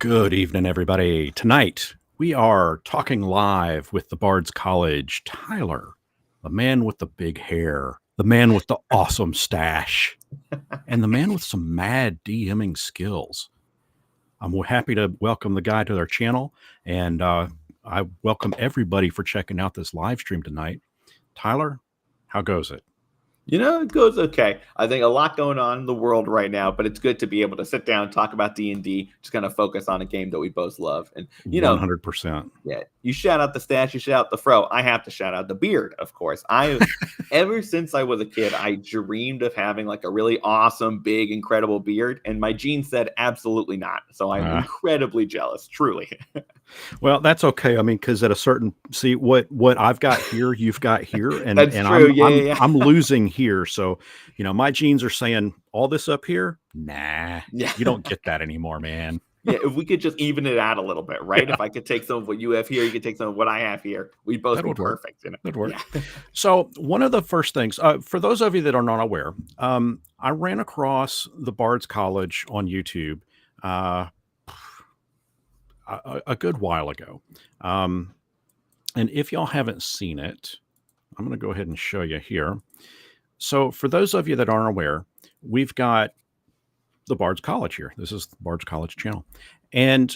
Good evening, everybody. Tonight, we are talking live with the Bard's College, Tyler, the man with the big hair, the man with the awesome stash, and the man with some mad DMing skills. I'm happy to welcome the guy to our channel, and I welcome everybody for checking out this live stream tonight. Tyler, how goes it? It goes okay. I think a lot going on in the world right now, but it's good to be able to sit down, talk about D&D, just kind of focus on a game that we both love. And, 100%. yeah, you shout out the stash, you shout out the fro. I have to shout out the beard, of course. Ever since I was a kid, I dreamed of having like a really awesome, big, incredible beard. And my genes said absolutely not. So I'm incredibly jealous, truly. Well, that's okay. I mean, because at a certain what I've got here, you've got here, and That's true. I'm losing here. So, my genes are saying all this up here. Nah, Yeah. You don't get that anymore, man. Yeah, if we could just even it out a little bit, right? Yeah. If I could take some of what you have here, you could take some of what I have here. We'd both be perfect. That'd work. Yeah. So one of the first things, for those of you that are not aware, I ran across the Bard's College on YouTube a good while ago. And if y'all haven't seen it, I'm going to go ahead and show you here. So for those of you that aren't aware, we've got the Bard's College here. This is the Bard's College channel. And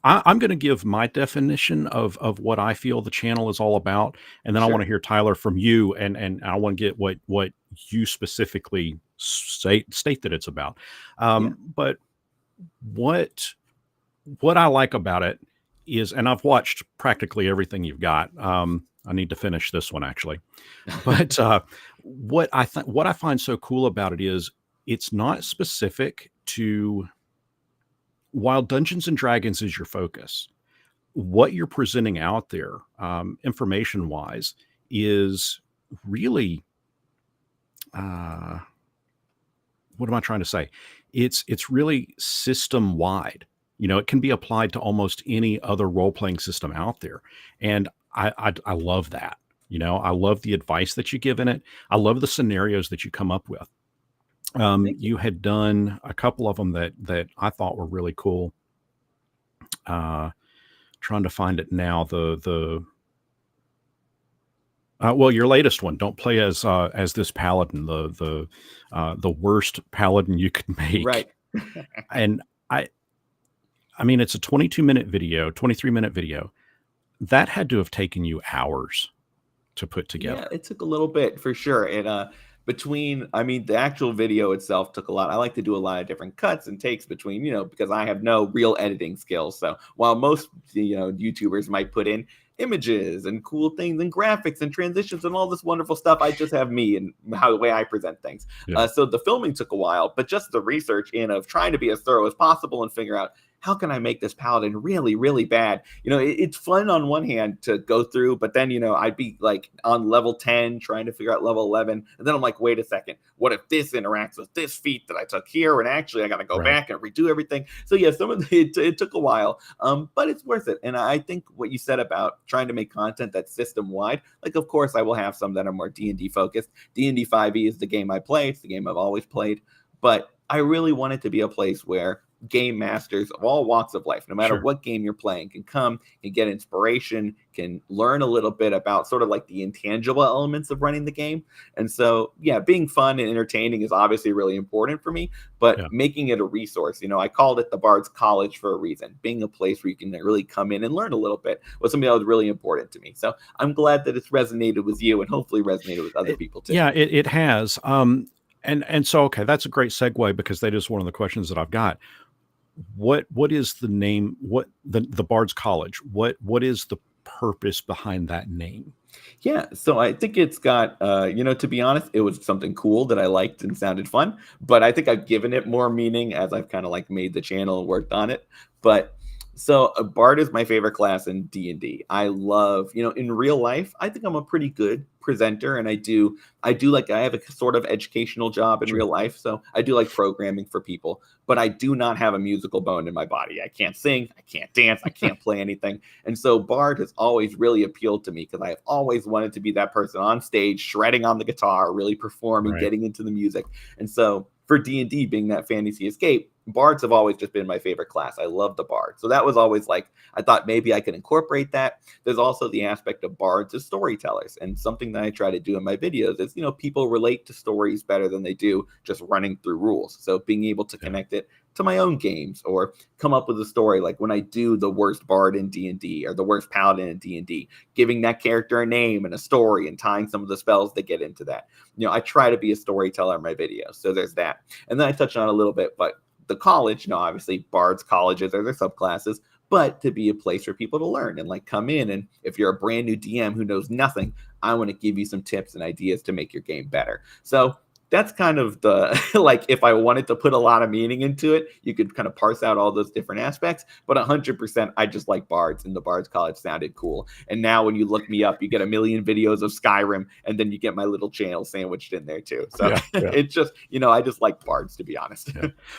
I'm going to give my definition of what I feel the channel is all about. And then I want to hear, Tyler, from you. And I want to get what you specifically state that it's about. But what I like about it is, and I've watched practically everything you've got. I need to finish this one actually, but what I find so cool about it is it's not specific to. While Dungeons and Dragons is your focus, what you're presenting out there, information wise, is really. What am I trying to say? It's really system wide. It can be applied to almost any other role-playing system out there. And I love that. I love the advice that you give in it. I love the scenarios that you come up with. You had done a couple of them that I thought were really cool. Trying to find it now. Well, your latest one, don't play as this paladin, the worst paladin you could make. Right. And I mean, it's a 23-minute video. That had to have taken you hours to put together. Yeah, it took a little bit for sure. And the actual video itself took a lot. I like to do a lot of different cuts and takes between, because I have no real editing skills. So while most, YouTubers might put in images and cool things and graphics and transitions and all this wonderful stuff, I just have me and the way I present things. Yeah. So the filming took a while, but just the research of trying to be as thorough as possible and figure out, how can I make this paladin really, really bad? It's fun on one hand to go through, but then, I'd be like on level 10 trying to figure out level 11. And then I'm like, wait a second, what if this interacts with this feat that I took here? And actually I got to go back and redo everything. So yeah, it took a while, but it's worth it. And I think what you said about trying to make content that's system wide, like, of course I will have some that are more D&D focused. D&D 5e is the game I play. It's the game I've always played, but I really want it to be a place where game masters of all walks of life, no matter what game you're playing, can come and get inspiration, can learn a little bit about sort of like the intangible elements of running the game. And so, yeah, being fun and entertaining is obviously really important for me, but making it a resource, I called it the Bard's College for a reason. Being a place where you can really come in and learn a little bit was something that was really important to me. So I'm glad that it's resonated with you and hopefully resonated with other people too. Yeah, it has. And so, okay, that's a great segue because that is one of the questions that I've got. What is the name? What the Bard's College? What is the purpose behind that name? Yeah, so I think it's got, to be honest, it was something cool that I liked and sounded fun, but I think I've given it more meaning as I've kind of like made the channel and worked on it. But so Bard is my favorite class in D&D. I love, in real life, I think I'm a pretty good presenter, and I have a sort of educational job in real life. So I do like programming for people, but I do not have a musical bone in my body. I can't sing, I can't dance, I can't play anything. And so Bard has always really appealed to me because I have always wanted to be that person on stage, shredding on the guitar, really performing, getting into the music. And so for D&D being that fantasy escape, bards have always just been my favorite class. I love the bard. So that was always like, I thought maybe I could incorporate that. There's also the aspect of bards as storytellers. And something that I try to do in my videos is, people relate to stories better than they do just running through rules. So being able to connect it to my own games or come up with a story, like when I do the worst bard in D&D or the worst paladin in D&D, giving that character a name and a story and tying some of the spells that get into that. I try to be a storyteller in my videos. So there's that. And then I touched on it a little bit, but the college, obviously bards, colleges are their subclasses, but to be a place for people to learn and like come in. And if you're a brand new DM who knows nothing, I want to give you some tips and ideas to make your game better. So that's kind of the, like, if I wanted to put a lot of meaning into it, you could kind of parse out all those different aspects, but 100%, I just like bards, and the Bards College sounded cool. And now when you look me up, you get a million videos of Skyrim, and then you get my little channel sandwiched in there too. So it's just, I just like bards, to be honest.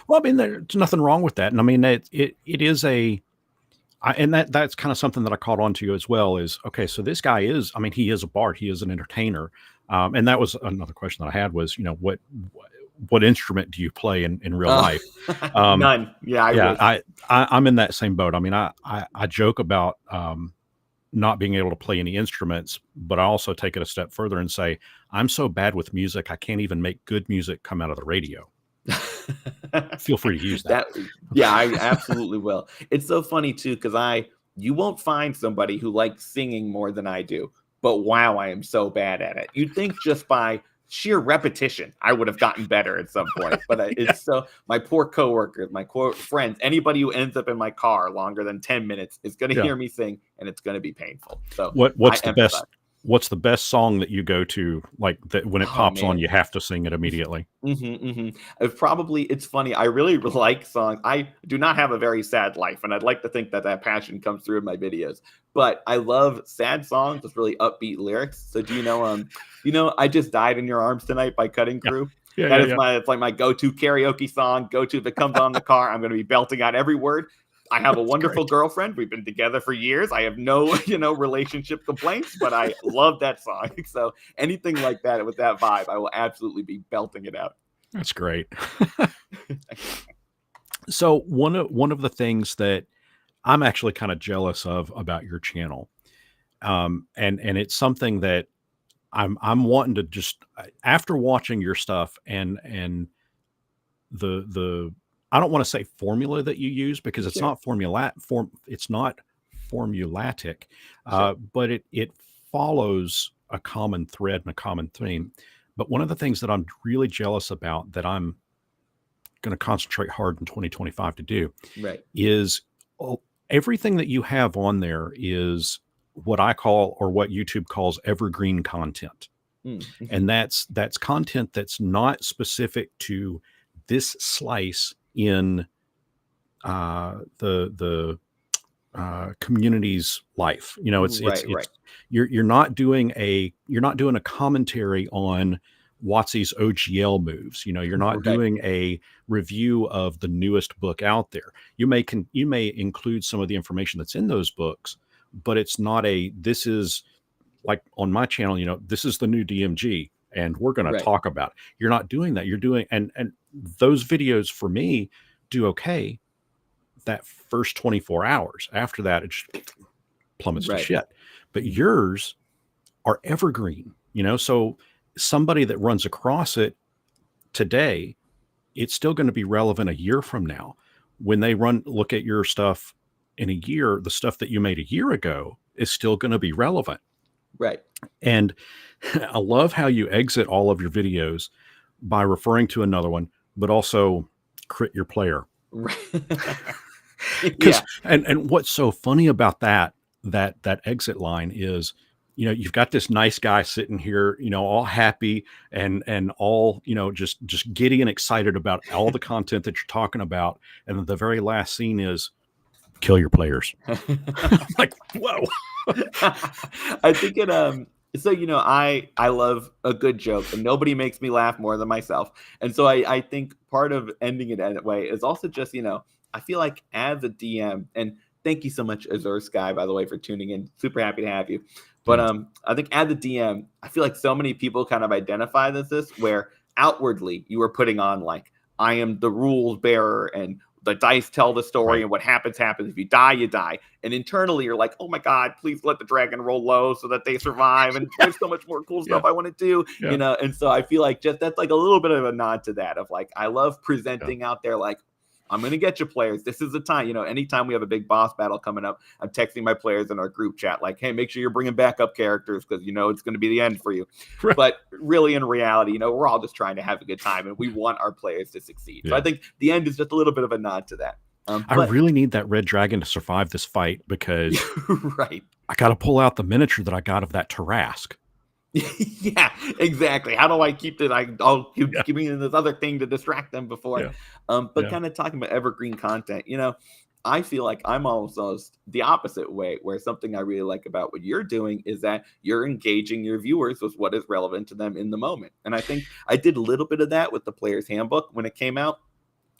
Well, I mean, there's nothing wrong with that. And I mean, it is and that's kind of something that I caught on to as well is, okay, so this guy is, I mean, he is a bard, he is an entertainer. And that was another question that I had was, what instrument do you play in real life? None. Yeah. I'm in that same boat. I mean, I joke about, not being able to play any instruments, but I also take it a step further and say, I'm so bad with music, I can't even make good music come out of the radio. Feel free to use that. Yeah, I absolutely will. It's so funny too, because you won't find somebody who likes singing more than I do, but wow, I am so bad at it. You'd think just by sheer repetition, I would have gotten better at some point, but it's so, my poor coworkers, my friends, anybody who ends up in my car longer than 10 minutes is going to hear me sing, and it's going to be painful. So what's the best song that you go to, like that when it pops on, you have to sing it immediately? It's funny. I really like songs. I do not have a very sad life, and I'd like to think that passion comes through in my videos, but I love sad songs with really upbeat lyrics. So do you know, I Just Died in Your Arms Tonight by Cutting Crew? It's like my go-to karaoke song. If it comes on the car, I'm going to be belting out every word. I have a wonderful girlfriend. We've been together for years. I have no, relationship complaints, but I love that song. So anything like that with that vibe, I will absolutely be belting it out. That's great. So one of the things that I'm actually kind of jealous of about your channel, and it's something that I'm wanting to just, after watching your stuff and the I don't want to say formula that you use, because it's not it's not formulatic, but it follows a common thread and a common theme. But one of the things that I'm really jealous about that I'm going to concentrate hard in 2025 to do is everything that you have on there is what I call, or what YouTube calls, evergreen content. And that's content that's not specific to this slice in the community's life. You're not doing a commentary on WotC's OGL moves. You're not doing a review of the newest book out there. You may include some of the information that's in those books, but it's not this is like on my channel, this is the new DMG and we're going to talk about it. You're not doing that. You're doing, and those videos for me do okay that first 24 hours. After that, it just plummets to shit. But yours are evergreen, so somebody that runs across it today, it's still going to be relevant a year from now. When they look at your stuff in a year, the stuff that you made a year ago is still going to be relevant. And I love how you exit all of your videos by referring to another one, but also crit your player. And what's so funny about that exit line is, you've got this nice guy sitting here, all happy and all, just giddy and excited about all the content that you're talking about. And then the very last scene is kill your players. Like, whoa. I think so, I love a good joke, and nobody makes me laugh more than myself. And so I think part of ending it that way is also just, I feel like as a DM, and thank you so much, Azure Sky, by the way, for tuning in. Super happy to have you. But I think as a DM, I feel like so many people kind of identify this where outwardly you were putting on like I am the rules bearer and the dice tell the story, Right. and what happens. If you die, you die. And internally you're like, oh my God, please let the dragon roll low so that they survive. And there's so much more cool Yeah. stuff I want to do, Yeah. And so I feel like just that's like a little bit of a nod to that of like, I love presenting out there, like, I'm going to get you players. This is the time, anytime we have a big boss battle coming up, I'm texting my players in our group chat, like, hey, make sure you're bringing backup characters because, it's going to be the end for you. Right. But really, in reality, we're all just trying to have a good time and we want our players to succeed. Yeah. So I think the end is just a little bit of a nod to that. I really need that red dragon to survive this fight because right. I got to pull out the miniature that I got of that Tarask. Yeah, exactly. How do I keep it? I'll keep giving this other thing to distract them before. Yeah. But kind of talking about evergreen content, I feel like I'm almost the opposite way, where something I really like about what you're doing is that you're engaging your viewers with what is relevant to them in the moment. And I think I did a little bit of that with the Player's Handbook when it came out,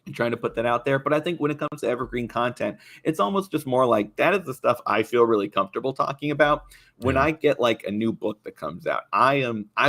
and trying to put that out there. But I think when it comes to evergreen content, it's almost just more like that is the stuff I feel really comfortable talking about. When I get like a new book that comes out, I made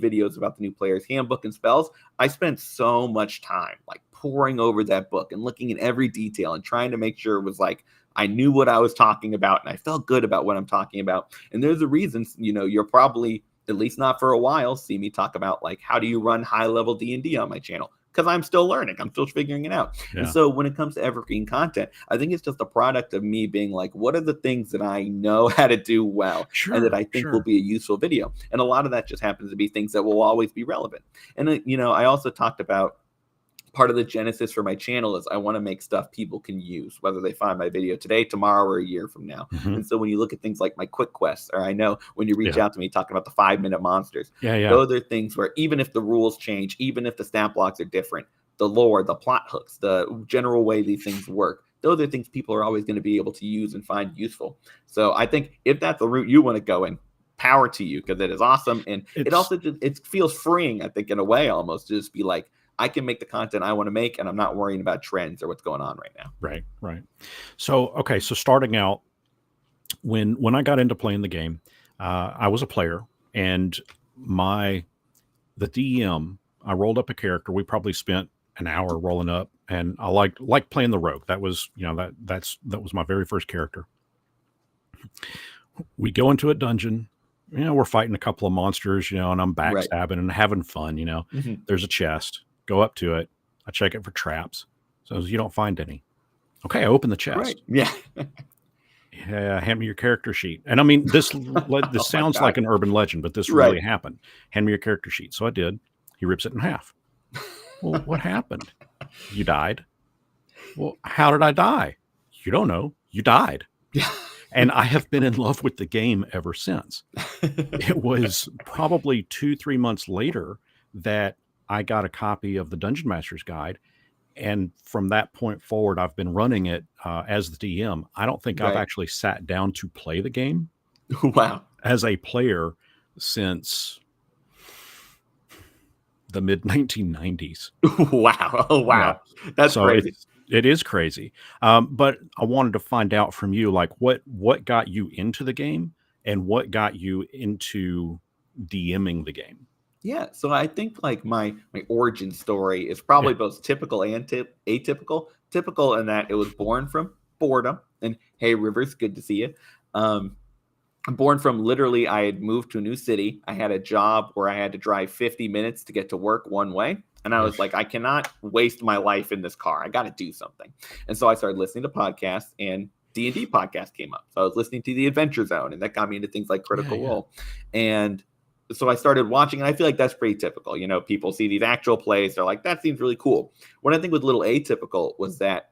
videos about the new Player's Handbook and spells. I spent so much time like poring over that book and looking at every detail and trying to make sure it was like I knew what I was talking about and I felt good about what I'm talking about. And there's a reason, you're probably, at least not for a while, see me talk about like how do you run high level D&D on my channel, because I'm still learning. I'm still figuring it out. Yeah. And so when it comes to evergreen content, I think it's just a product of me being like, what are the things that I know how to do well and that I think will be a useful video? And a lot of that just happens to be things that will always be relevant. And, I also talked about part of the genesis for my channel is I want to make stuff people can use, whether they find my video today, tomorrow, or a year from now. Mm-hmm. And so when you look at things like my quick quests, or I know when you reach out to me talking about the 5-minute monsters, those are things where even if the rules change, even if the stat blocks are different, the lore, the plot hooks, the general way these things work, those are things people are always going to be able to use and find useful. So I think if that's the route you want to go in, power to you, because it is awesome. And it also it feels freeing, I think, in a way, almost to just be like, I can make the content I want to make, and I'm not worrying about trends or what's going on right now. Right. So, okay. So starting out, when I got into playing the game, I was a player, and the DM, I rolled up a character. We probably spent an hour rolling up, and I like playing the rogue. That was, that was my very first character. We go into a dungeon, we're fighting a couple of monsters, and I'm backstabbing and having fun, Mm-hmm. There's a chest. Go up to it. I check it for traps. So you don't find any. Okay, I open the chest. Right. Yeah. Yeah, hand me your character sheet. And I mean, this sounds like an urban legend, but this really happened. Hand me your character sheet. So I did. He rips it in half. Well, what happened? You died. Well, how did I die? You don't know. You died. And I have been in love with the game ever since. It was probably 2-3 months later that I got a copy of the Dungeon Master's Guide. And from that point forward, I've been running it as the DM. I don't think I've actually sat down to play the game as a player since the mid 1990s. Wow. Oh, wow. Yeah. That's so crazy. It is crazy. But I wanted to find out from you, like what got you into the game and what got you into DMing the game? Yeah, so I think like my origin story is probably both typical and atypical. Typical in that it was born from boredom. And hey, Rivers, good to see you. I'm born from literally, I had moved to a new city. I had a job where I had to drive 50 minutes to get to work one way. And I was like, I cannot waste my life in this car. I got to do something. And so I started listening to podcasts, and D&D podcast came up. So I was listening to the Adventure Zone, and that got me into things like Critical Role. And so I started watching, and I feel like that's pretty typical. People see these actual plays. They're like, that seems really cool. What I think was a little atypical was that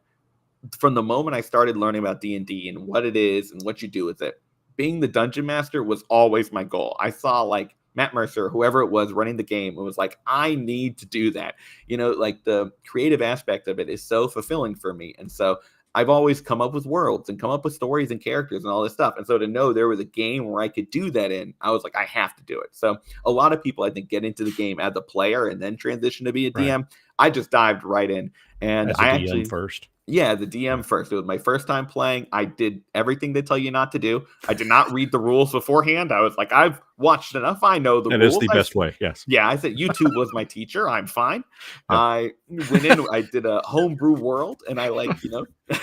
from the moment I started learning about D&D and what it is and what you do with it, being the Dungeon Master was always my goal. I saw like Matt Mercer, whoever it was running the game, it was like, I need to do that. Like the creative aspect of it is so fulfilling for me. And so I've always come up with worlds and come up with stories and characters and all this stuff. And so to know there was a game where I could do that in, I was like, I have to do it. So a lot of people, I think, get into the game as a player and then transition to be a DM. I just dived right in. And As a I DM actually, first. yeah, the Yeah. DM first. It was my first time playing. I did everything they tell you not to do. I did not read the rules beforehand. I was like, I've watched enough. I know the That is rules. the best way. Yes. Yeah, I said YouTube was my teacher. I'm fine. Yeah. I went in, I did a homebrew world, and I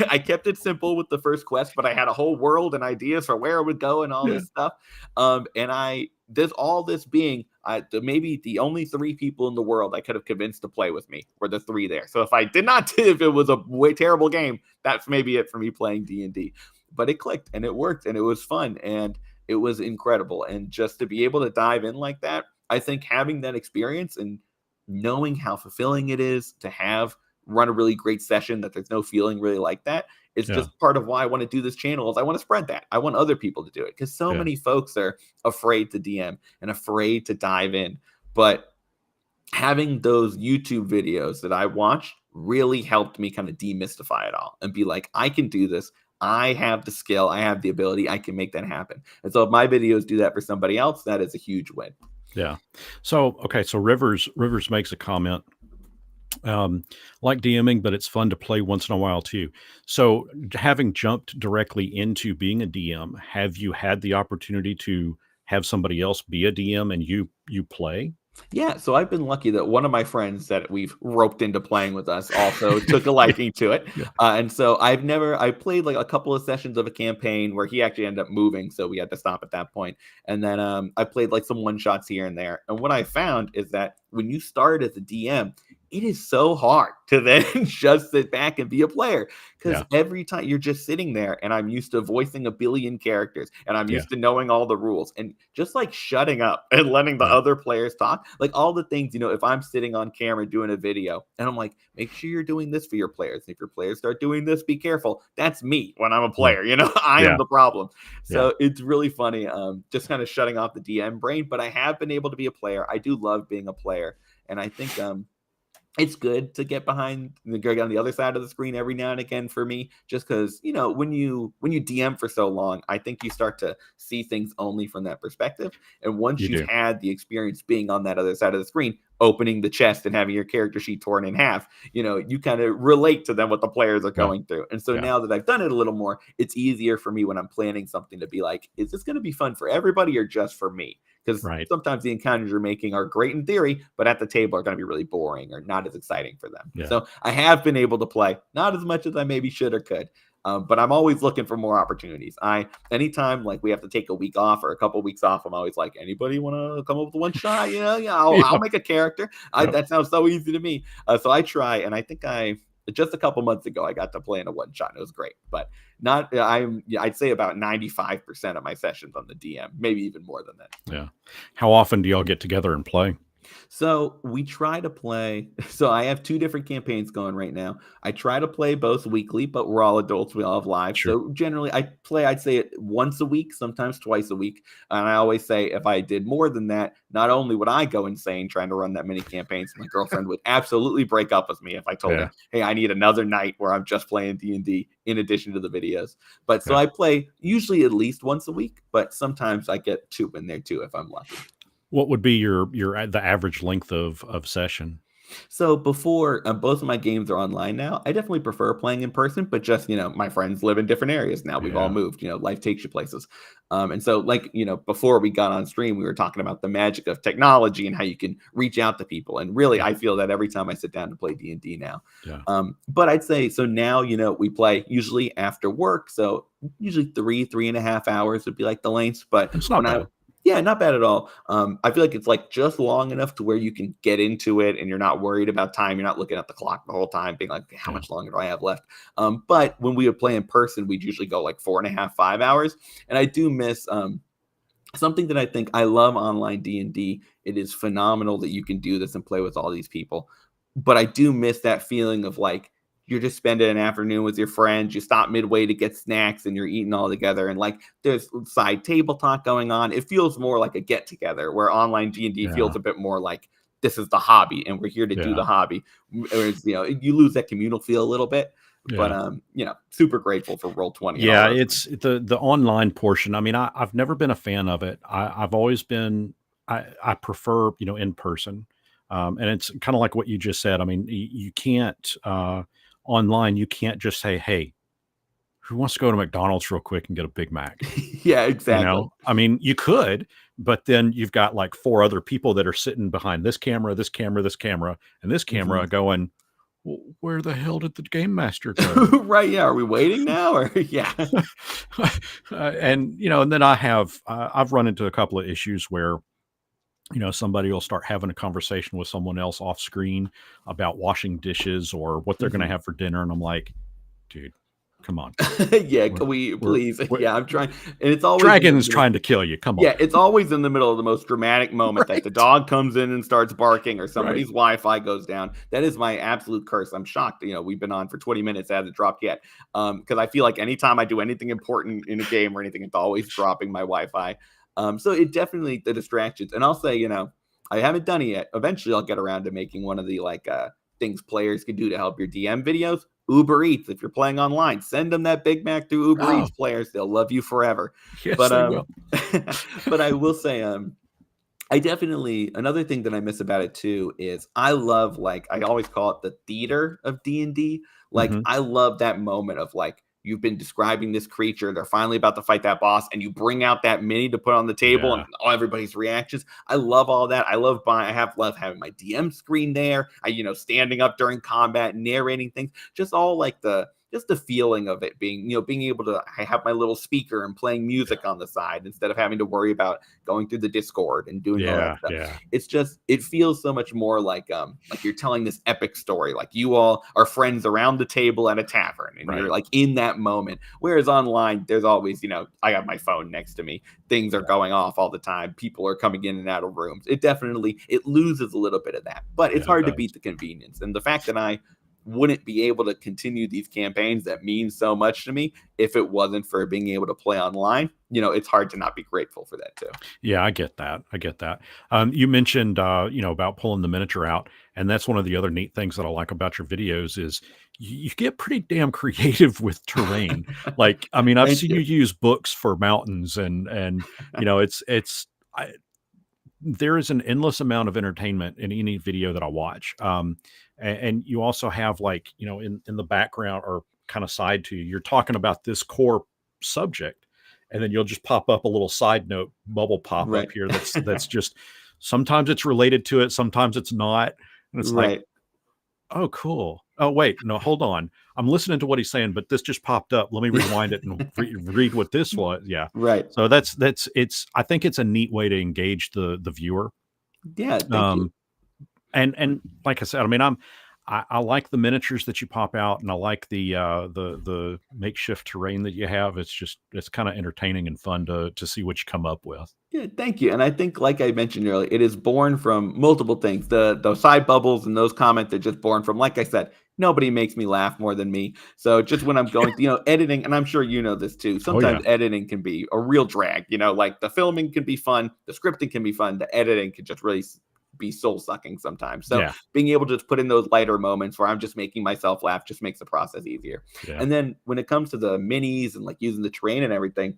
I kept it simple with the first quest, but I had a whole world and ideas for where it would go and all Yeah. this stuff. And this all this being maybe the only three people in the world I could have convinced to play with me were the three there. So if I did not, if it was a way terrible game, that's maybe it for me playing D&D. But it clicked and it worked and it was fun and it was incredible. And just to be able to dive in like that, I think having that experience and knowing how fulfilling it is to have run a really great session that there's no feeling really like that, it's Yeah. just part of why I want to do this channel is I want to spread that. I want other people to do it because so Yeah. many folks are afraid to DM and afraid to dive in. But having those YouTube videos that I watched really helped me kind of demystify it all and be like, I can do this. I have the skill, I have the ability, I can make that happen. And so if my videos do that for somebody else, that is a huge win. Yeah. So, okay. So Rivers makes a comment, like DMing, but it's fun to play once in a while too. So having jumped directly into being a DM, have you had the opportunity to have somebody else be a DM and you play? Yeah, so I've been lucky that one of my friends that we've roped into playing with us also took a Yeah. liking to it. Yeah. And so I played like a couple of sessions of a campaign where he actually ended up moving. So we had to stop at that point. And then I played like some one shots here and there. And what I found is that when you start as a DM, it is so hard to then just sit back and be a player because Yeah. every time you're just sitting there and I'm used to voicing a billion characters and I'm Yeah. used to knowing all the rules and just like shutting up and letting the Yeah. other players talk, like all the things, if I'm sitting on camera doing a video and I'm like, make sure you're doing this for your players. If your players start doing this, be careful. That's me when I'm a Yeah. player, I am Yeah. the problem. Yeah. So it's really funny, just kind of shutting off the DM brain, but I have been able to be a player. I do love being a player. And I think it's good to get behind on the other side of the screen every now and again for me, just because when you DM for so long, I think you start to see things only from that perspective. And once You you've do. had the experience being on that other side of the screen, opening the chest and having your character sheet torn in half, you kind of relate to them what the players are Yeah. going through. And so Yeah. now that I've done it a little more, it's easier for me when I'm planning something to be like, is this going to be fun for everybody or just for me? Because Right. sometimes the encounters you're making are great in theory, but at the table are going to be really boring or not as exciting for them. Yeah. So I have been able to play, not as much as I maybe should or could, but I'm always looking for more opportunities. Anytime like we have to take a week off or a couple weeks off, I'm always like, anybody want to come up with one shot? Yeah, I'll Yeah. make a character. Yep. That sounds so easy to me. So I try, and I think just a couple months ago I got to play in a one shot and it was great, but not I'd say about 95% of my sessions on the DM, maybe even more than that. Yeah. How often do y'all get together and play? So we try to play. So I have two different campaigns going right now. I try to play both weekly, but we're all adults. We all have lives. Sure. So generally, I'd say it once a week, sometimes twice a week. And I always say if I did more than that, not only would I go insane trying to run that many campaigns, my girlfriend would absolutely break up with me if I told Yeah. her, hey, I need another night where I'm just playing D&D in addition to the videos. But so Yeah. I play usually at least once a week, but sometimes I get two in there too if I'm lucky. What would be the average length of session? So before both of my games are online now, I definitely prefer playing in person, but just, my friends live in different areas now. We've all Yeah. moved, life takes you places. And so like, before we got on stream, we were talking about the magic of technology and how you can reach out to people. And really, Yeah. I feel that every time I sit down to play D&D now. Yeah. But I'd say, so now, we play usually after work. So usually 3.5 hours would be like the length. But It's not bad. yeah, not bad at all. I feel like it's like just long enough to where you can get into it and you're not worried about time. You're not looking at the clock the whole time, being like, how Yeah. much longer do I have left? But when we would play in person, we'd usually go like 4.5, 5 hours. And I do miss something that I think I love online D&D. It is phenomenal that you can do this and play with all these people. But I do miss that feeling of like, you're just spending an afternoon with your friends. You stop midway to get snacks and you're eating all together. And like there's side table talk going on. It feels more like a get together where online D&D Yeah. feels a bit more like this is the hobby and we're here to do the Yeah. hobby. Whereas, you lose that communal feel a little bit. But Yeah. super grateful for Roll20 and all Yeah, those it's things. the online portion. I mean, I've never been a fan of it. I've always been I prefer, in person. And it's kind of like what you just said. I mean, you can't online. You can't just say, "Hey, who wants to go to McDonald's real quick and get a Big Mac?" Yeah, You exactly. know, I mean, you could, but then you've got like four other people that are sitting behind this camera, this camera, this camera, and this Mhm. camera going, Where the hell did the game master go?" Right, yeah, are we waiting now or yeah. And, and then I've run into a couple of issues where, somebody will start having a conversation with someone else off screen about washing dishes or what they're going to Mhm. have for dinner. And I'm like, dude, come on. Yeah, We're, can we we're, please? we're Yeah, I'm trying, and it's always in the Dragon's middle. trying to kill you. Come on. Yeah, it's always in the middle of the most dramatic moment that the Right. dog comes in and starts barking or Right. somebody's Wi-Fi goes down. That is my absolute curse. I'm shocked. We've been on for 20 minutes, it hasn't dropped yet. Because I feel like anytime I do anything important in a game or anything, it's always dropping my Wi-Fi. So it definitely the distractions. And I'll say, I haven't done it yet. Eventually I'll get around to making one of the like things players can do to help your DM videos. Uber Eats, if you're playing online, send them that Big Mac through Uber Oh, Eats players. They'll love you forever. yes, But they will. but I will say, I definitely another thing that I miss about it too is I love like I always call it the theater of D&D. Like Hmm. I love that moment of like you've been describing this creature, they're finally about to fight that boss, and you bring out that mini to put on the table and Yeah. everybody's reactions. I love all that. I love buying. Love having my DM screen there. Standing up during combat, narrating things. Just all like the feeling of it being, being able to I have my little speaker and playing Yeah. music on the side instead of having to worry about going through the Discord and doing all that Yeah. stuff. Yeah. It's just it feels so much more like you're telling this epic story, like you all are friends around the table at a tavern and you're Right. like in that moment. Whereas online, there's always, I got my phone next to me. Things are going off all the time. People are coming in and out of rooms. It loses a little bit of that, but it's Yeah, it hard to does. beat the convenience. And the fact that I wouldn't be able to continue these campaigns that mean so much to me if it wasn't for being able to play online. It's hard to not be grateful for that too. Yeah, I get that. I get that. You mentioned, about pulling the miniature out, and that's one of the other neat things that I like about your videos is you get pretty damn creative with terrain. Like, I mean, I've Thank seen you you. use books for mountains, and it's there is an endless amount of entertainment in any video that I watch. And you also have like, in the background or kind of side to you, you're talking about this core subject, and then you'll just pop up a little side note bubble pop up Right. here that's just sometimes it's related to it, sometimes it's not. And it's like, Right. oh, cool. Oh, wait, no, hold on. I'm listening to what he's saying, but this just popped up. Let me rewind it and read what this was. Yeah. Right. So that's it's I think it's a neat way to engage the viewer. Yeah. Thank you. Um, and like I said, I mean, I like the miniatures that you pop out, and I like the makeshift terrain that you have. It's kind of entertaining and fun to see what you come up with. Yeah, thank you. And I think, like I mentioned earlier, it is born from multiple things. The side bubbles and those comments are just born from, like I said, nobody makes me laugh more than me. So just when I'm going, editing, and I'm sure you know this too. Oh Sometimes yeah, editing can be a real drag. Like the filming can be fun, the scripting can be fun, the editing can just really be soul sucking sometimes. So yeah, being able to just put in those lighter moments where I'm just making myself laugh just makes the process easier. yeah, And then when it comes to the minis and like using the terrain and everything,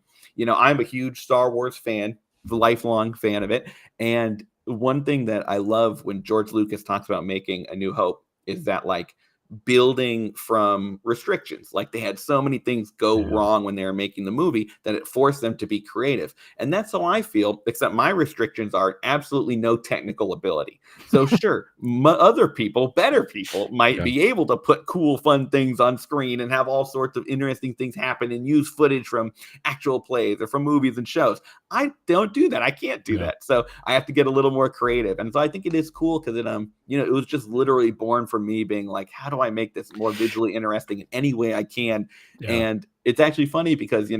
I'm a huge Star Wars fan, lifelong fan of it. And one thing that I love when George Lucas talks about making A New Hope is that like building from restrictions. Like they had so many things go yeah, wrong when they were making the movie that it forced them to be creative. And that's how I feel, except my restrictions are absolutely no technical ability. So sure, other people, better people might yeah, be able to put cool, fun things on screen and have all sorts of interesting things happen and use footage from actual plays or from movies and shows. I don't do that. I can't do yeah, that. So I have to get a little more creative. And so I think it is cool because it was just literally born from me being like, how do I make this more visually interesting in any way I can? yeah. And it's actually funny because,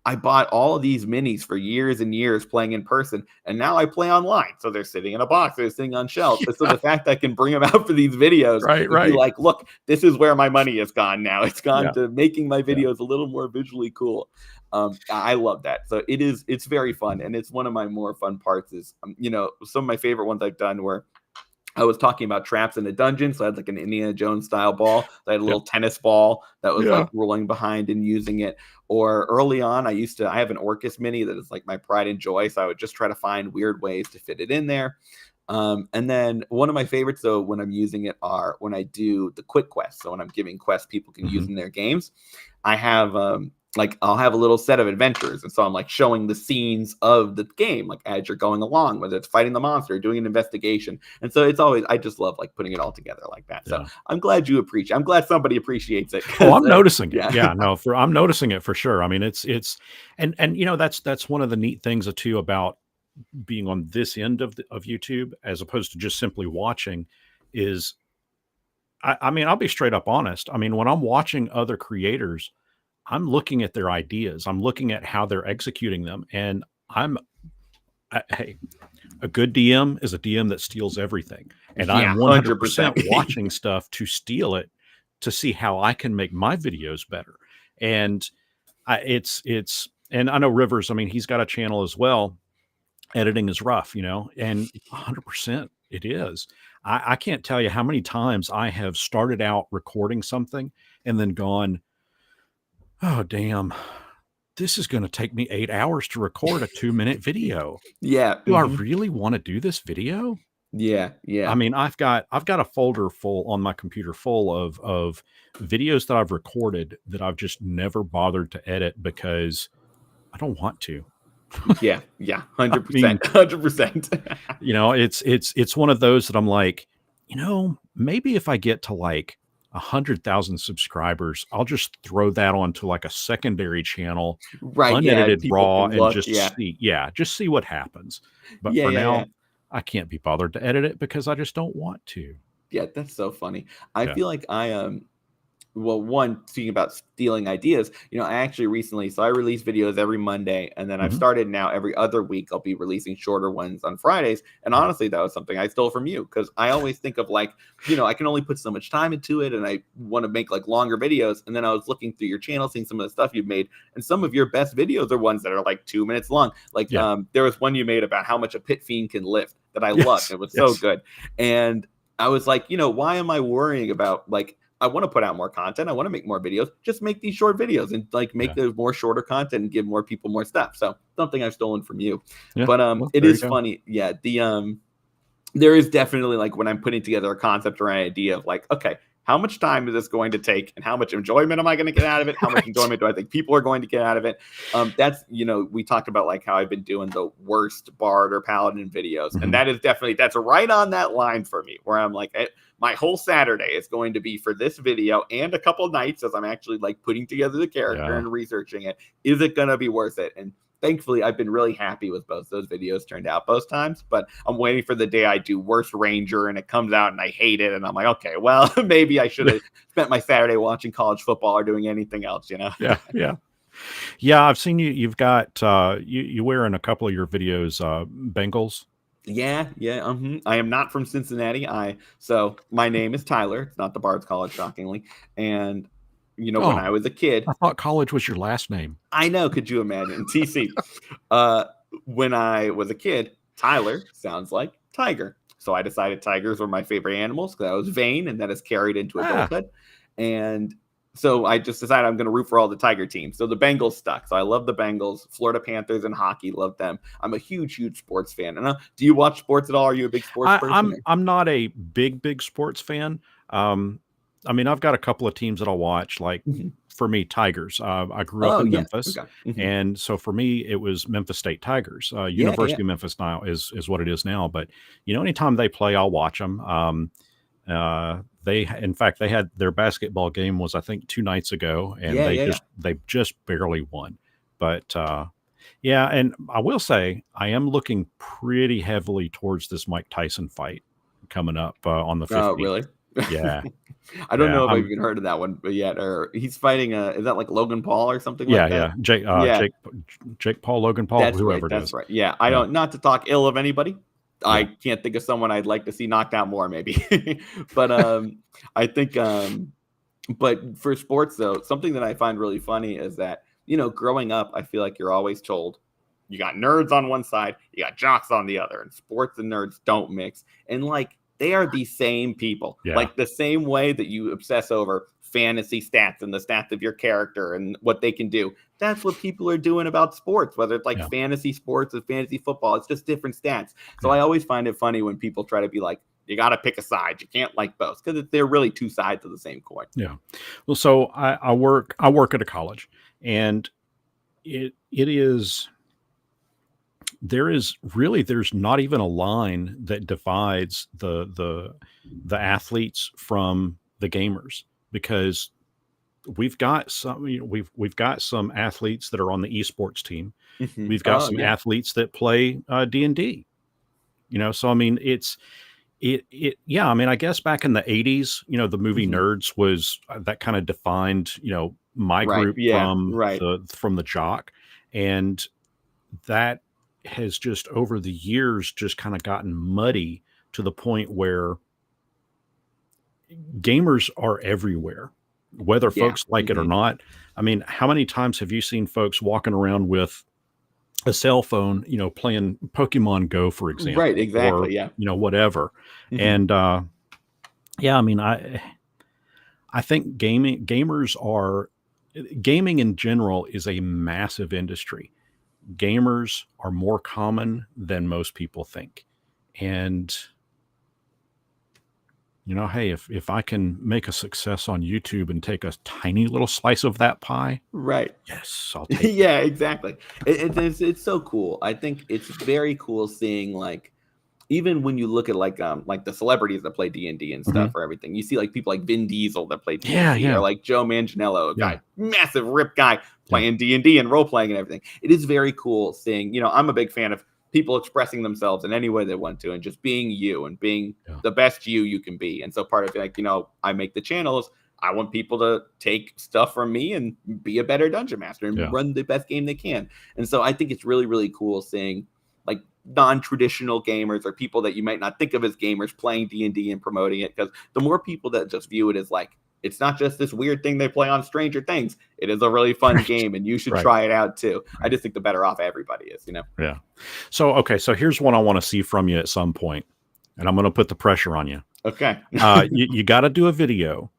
I bought all of these minis for years and years playing in person, and now I play online. So they're sitting in a box, they're sitting on shelves. And so Yeah, the fact that I can bring them out for these videos right, and be right. like, look, this is where my money has gone now. It's gone Yeah, to making my yeah, videos a little more visually cool. I love that. So it's very fun. And it's one of my more fun parts is, some of my favorite ones I've done where I was talking about traps in a dungeon. So I had like an Indiana Jones style ball. I had a yeah, little tennis ball that was like yeah. rolling behind and using it. Or early on, I have an Orcus mini that is like my pride and joy. So I would just try to find weird ways to fit it in there. And then one of my favorites, though, when I'm using it are when I do the quick quests. So when I'm giving quests people can use in their games, I have like I'll have a little set of adventures, and so I'm like showing the scenes of the game, like as you're going along, whether it's fighting the monster or doing an investigation. And so it's always, I just love like putting it all together like that. So Yeah. I'm glad you appreciate. I'm glad somebody appreciates it. Oh, I'm noticing it. Yeah. Yeah, no, I'm noticing it for sure. I mean, and you know, that's one of the neat things too about being on this end of YouTube as opposed to just simply watching is I mean, I'll be straight up honest. I mean, when I'm watching other creators, I'm looking at their ideas. I'm looking at how they're executing them, and hey, a good DM is a DM that steals everything, and I Yeah, am 100% 100%. watching stuff to steal it to see how I can make my videos better. And it's and I know Rivers. I mean, he's got a channel as well. Editing is rough, you know, and 100% it is. I can't tell you how many times I have started out recording something and then gone, oh damn, this is going to take me 8 hours to record a 2-minute video. Yeah. Do I really want to do this video? Yeah. I Yeah. mean, I've got a folder full on my computer full of videos that I've recorded that I've just never bothered to edit because I don't want to. Yeah. Yeah. I mean, 100%. 100%. you know, it's one of those that I'm like, you know, maybe if I get to like 100,000 subscribers, I'll just throw that onto like a secondary channel, Right. Yeah. unedited People raw, can and look. just Yeah. see what happens. But Yeah. for Yeah. Yeah. now, I can't be bothered to edit it because I just don't want to. Yeah. That's so funny. I Yeah. feel like well, one, speaking about stealing ideas, I actually recently, so I release videos every Monday, and then I've Mhm. started now every other week. I'll be releasing shorter ones on Fridays. And Yeah. honestly, that was something I stole from you because I always think of like, I can only put so much time into it, and I want to make like longer videos. And then I was looking through your channel, seeing some of the stuff you've made, and some of your best videos are ones that are like 2 minutes long. Like Yeah. there was one you made about how much a pit fiend can lift that I loved. Yes. It was so Yes. good. And I was like, why am I worrying about like, I want to put out more content. I want to make more videos. Just make these short videos and like make Yeah. those more shorter content and give more people more stuff. So something I've stolen from you. Yeah. But Well, it there you is go. funny. Yeah. There is definitely like when I'm putting together a concept or an idea of like, okay, how much time is this going to take and how much enjoyment am I going to get out of it? How much Right. enjoyment do I think people are going to get out of it? That's, we talked about like how I've been doing the worst bard or paladin videos. Mhm. And that is definitely, that's right on that line for me where I'm like, my whole Saturday is going to be for this video and a couple nights as I'm actually like putting together the character Yeah. and researching it. Is it going to be worth it? And thankfully, I've been really happy with both those videos turned out both times, but I'm waiting for the day I do Worst Ranger and it comes out and I hate it. And I'm like, okay, well, maybe I should have spent my Saturday watching college football or doing anything else, Yeah. Yeah. Yeah. I've seen you. You've got you wear in a couple of your videos Bengals. Yeah, yeah. I am not from Cincinnati. So my name is Tyler. It's not the Bard's College, shockingly. And when I Oh, was a kid, I thought college was your last name. I know, could you imagine? TC. When I was a kid, Tyler sounds like tiger. So I decided tigers were my favorite animals because I was vain and that is carried into Ah, adulthood. And so I just decided I'm going to root for all the Tiger teams. So the Bengals stuck. So I love the Bengals, Florida Panthers, and hockey. Love them. I'm a huge sports fan. And do you watch sports at all? Are you a big sports person? I'm not a big sports fan. I mean, I've got a couple of teams that I'll watch. Like Mhm. for me, Tigers. I grew up Oh in yeah. Memphis, Okay. Mhm. and so for me, it was Memphis State Tigers. Yeah. Yeah. University of Memphis now is what it is now. But anytime they play, I'll watch them. In fact, they had their basketball game was I think 2 nights ago, and Yeah. Yeah. they just barely won. But yeah, and I will say I am looking pretty heavily towards this Mike Tyson fight coming up on the Oh 15th. really? Yeah, I don't yeah, know if I've even heard of that one, but yet, or he's fighting. Is that like Logan Paul or something like that? yeah. Jake, Yeah. Jake Paul, Logan Paul, That's right. whoever it That's is. right. Yeah. I Yeah, don't, not to talk ill of anybody. I yeah. can't think of someone I'd like to see knocked out more, maybe. But I think but for sports though, something that I find really funny is that, growing up, I feel like you're always told you got nerds on one side, you got jocks on the other, and sports and nerds don't mix. And like they are the same people. Yeah. Like the same way that you obsess over fantasy stats and the stats of your character and what they can do. That's what people are doing about sports, whether it's like Yeah. fantasy sports or fantasy football. It's just different stats. So Yeah. I always find it funny when people try to be like, you got to pick a side. You can't like both, because they're really two sides of the same coin. Yeah. Well, so I work at a college, and there's not even a line that divides the athletes from the gamers, because we've got some athletes that are on the esports team. Mm-hmm. We've got Oh, some yeah. athletes that play D&D. So I mean, yeah, I mean, I guess back in the 80s, the movie Mm-hmm. Nerds was that kind of defined, my Right. group Yeah. Right. from the jock. And that has just over the years just kind of gotten muddy to the point where gamers are everywhere, whether Yeah. folks like it or Mm-hmm. not. I mean, how many times have you seen folks walking around with a cell phone, playing Pokemon Go, for Right. example, or, Exactly. Yeah. whatever. Mm-hmm. And, yeah, I mean, I think gaming in general is a massive industry. Gamers are more common than most people think. And, hey, if I can make a success on YouTube and take a tiny little slice of that pie, Right. yes, I'll take it. Yeah, exactly. It's so cool. I think it's very cool seeing, like, even when you look at like the celebrities that play D&D and Mhm. stuff or everything, you see like people like Vin Diesel that play Yeah, D&D, or yeah, like Joe Manganiello, a yeah, guy, massive rip guy yeah, playing D&D and role playing and everything. It is very cool seeing, I'm a big fan of people expressing themselves in any way they want to, and just being you and being yeah, the best you can be. And so part of it, like, I make the channels. I want people to take stuff from me and be a better dungeon master and yeah, run the best game they can. And so I think it's really, really cool seeing like non-traditional gamers or people that you might not think of as gamers playing D&D and promoting it, because the more people that just view it as like, it's not just this weird thing they play on Stranger Things, it is a really fun right, game and you should right, try it out too. I right, just think the better off everybody is. yeah. So, okay, so here's what I want to see from you at some point, and I'm going to put the pressure on you. Okay. You got to do a video,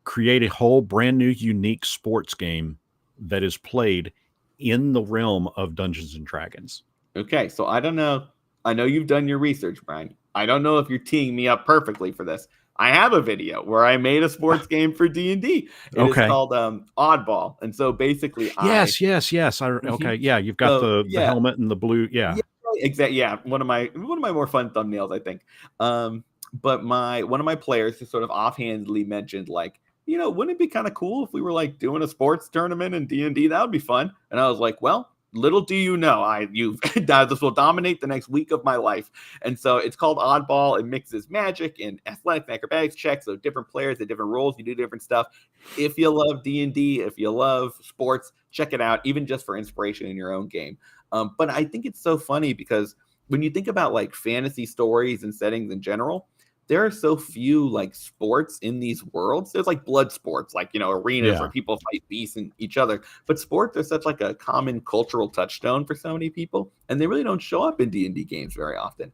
create a whole brand new, unique sports game that is played in the realm of Dungeons and Dragons. Okay, so I don't know. I know you've done your research, Brian. I don't know if you're teeing me up perfectly for this. I have a video where I made a sports game for D&D. It is Okay. called Oddball. And so basically Yes, yes, yes. Mhm. Okay, yeah, you've got So the yeah, helmet and the blue. yeah, Yeah. exactly. Yeah, one of my more fun thumbnails, I think. But one of my players just sort of offhandedly mentioned, like, wouldn't it be kind of cool if we were like doing a sports tournament in D&D? That would be fun. And I was like, well, little do you know, this will dominate the next week of my life. And so it's called Oddball. It mixes magic and athletics, acrobatics checks, so different players at different roles. You do different stuff. If you love D&D, if you love sports, check it out, even just for inspiration in your own game. But I think it's so funny because when you think about like fantasy stories and settings in general, there are so few like sports in these worlds. There's like blood sports, like, arenas where Yeah. people fight beasts and each other. But sports are such like a common cultural touchstone for so many people, and they really don't show up in D&D games very often.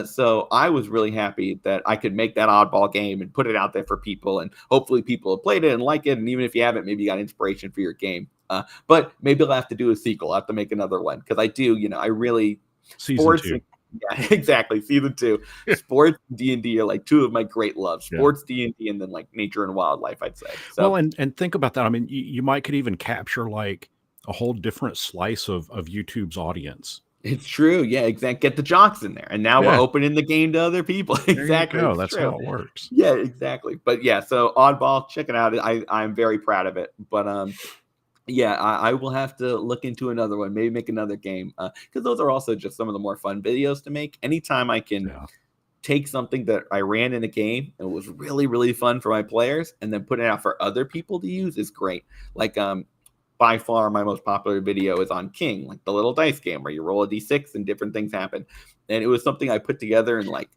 So I was really happy that I could make that oddball game and put it out there for people, and hopefully people have played it and like it. And even if you haven't, maybe you got inspiration for your game. But maybe I'll have to do a sequel. I'll have to make another one, because I do, I really Season sports. 2. Yeah, exactly. Season 2. Sports and D&D are like two of my great loves. Yeah. Sports, D&D, and then like nature and wildlife, I'd say. Well, So and think about that. I mean, you could even capture like a whole different slice of YouTube's audience. it's true. Yeah, exactly. Get the jocks in there. And now we're Yeah, opening the game to other people. there you Exactly. go. It's That's true. how it works. Yeah, exactly. But yeah, so Oddball, check it out. I'm very proud of it. But yeah, I will have to look into another one, maybe make another game. Because those are also just some of the more fun videos to make. Anytime I can Yeah. take something that I ran in a game and it was really, really fun for my players, and then put it out for other people to use is great. Like by far my most popular video is on King, like the little dice game where you roll a d6 and different things happen. And it was something I put together in like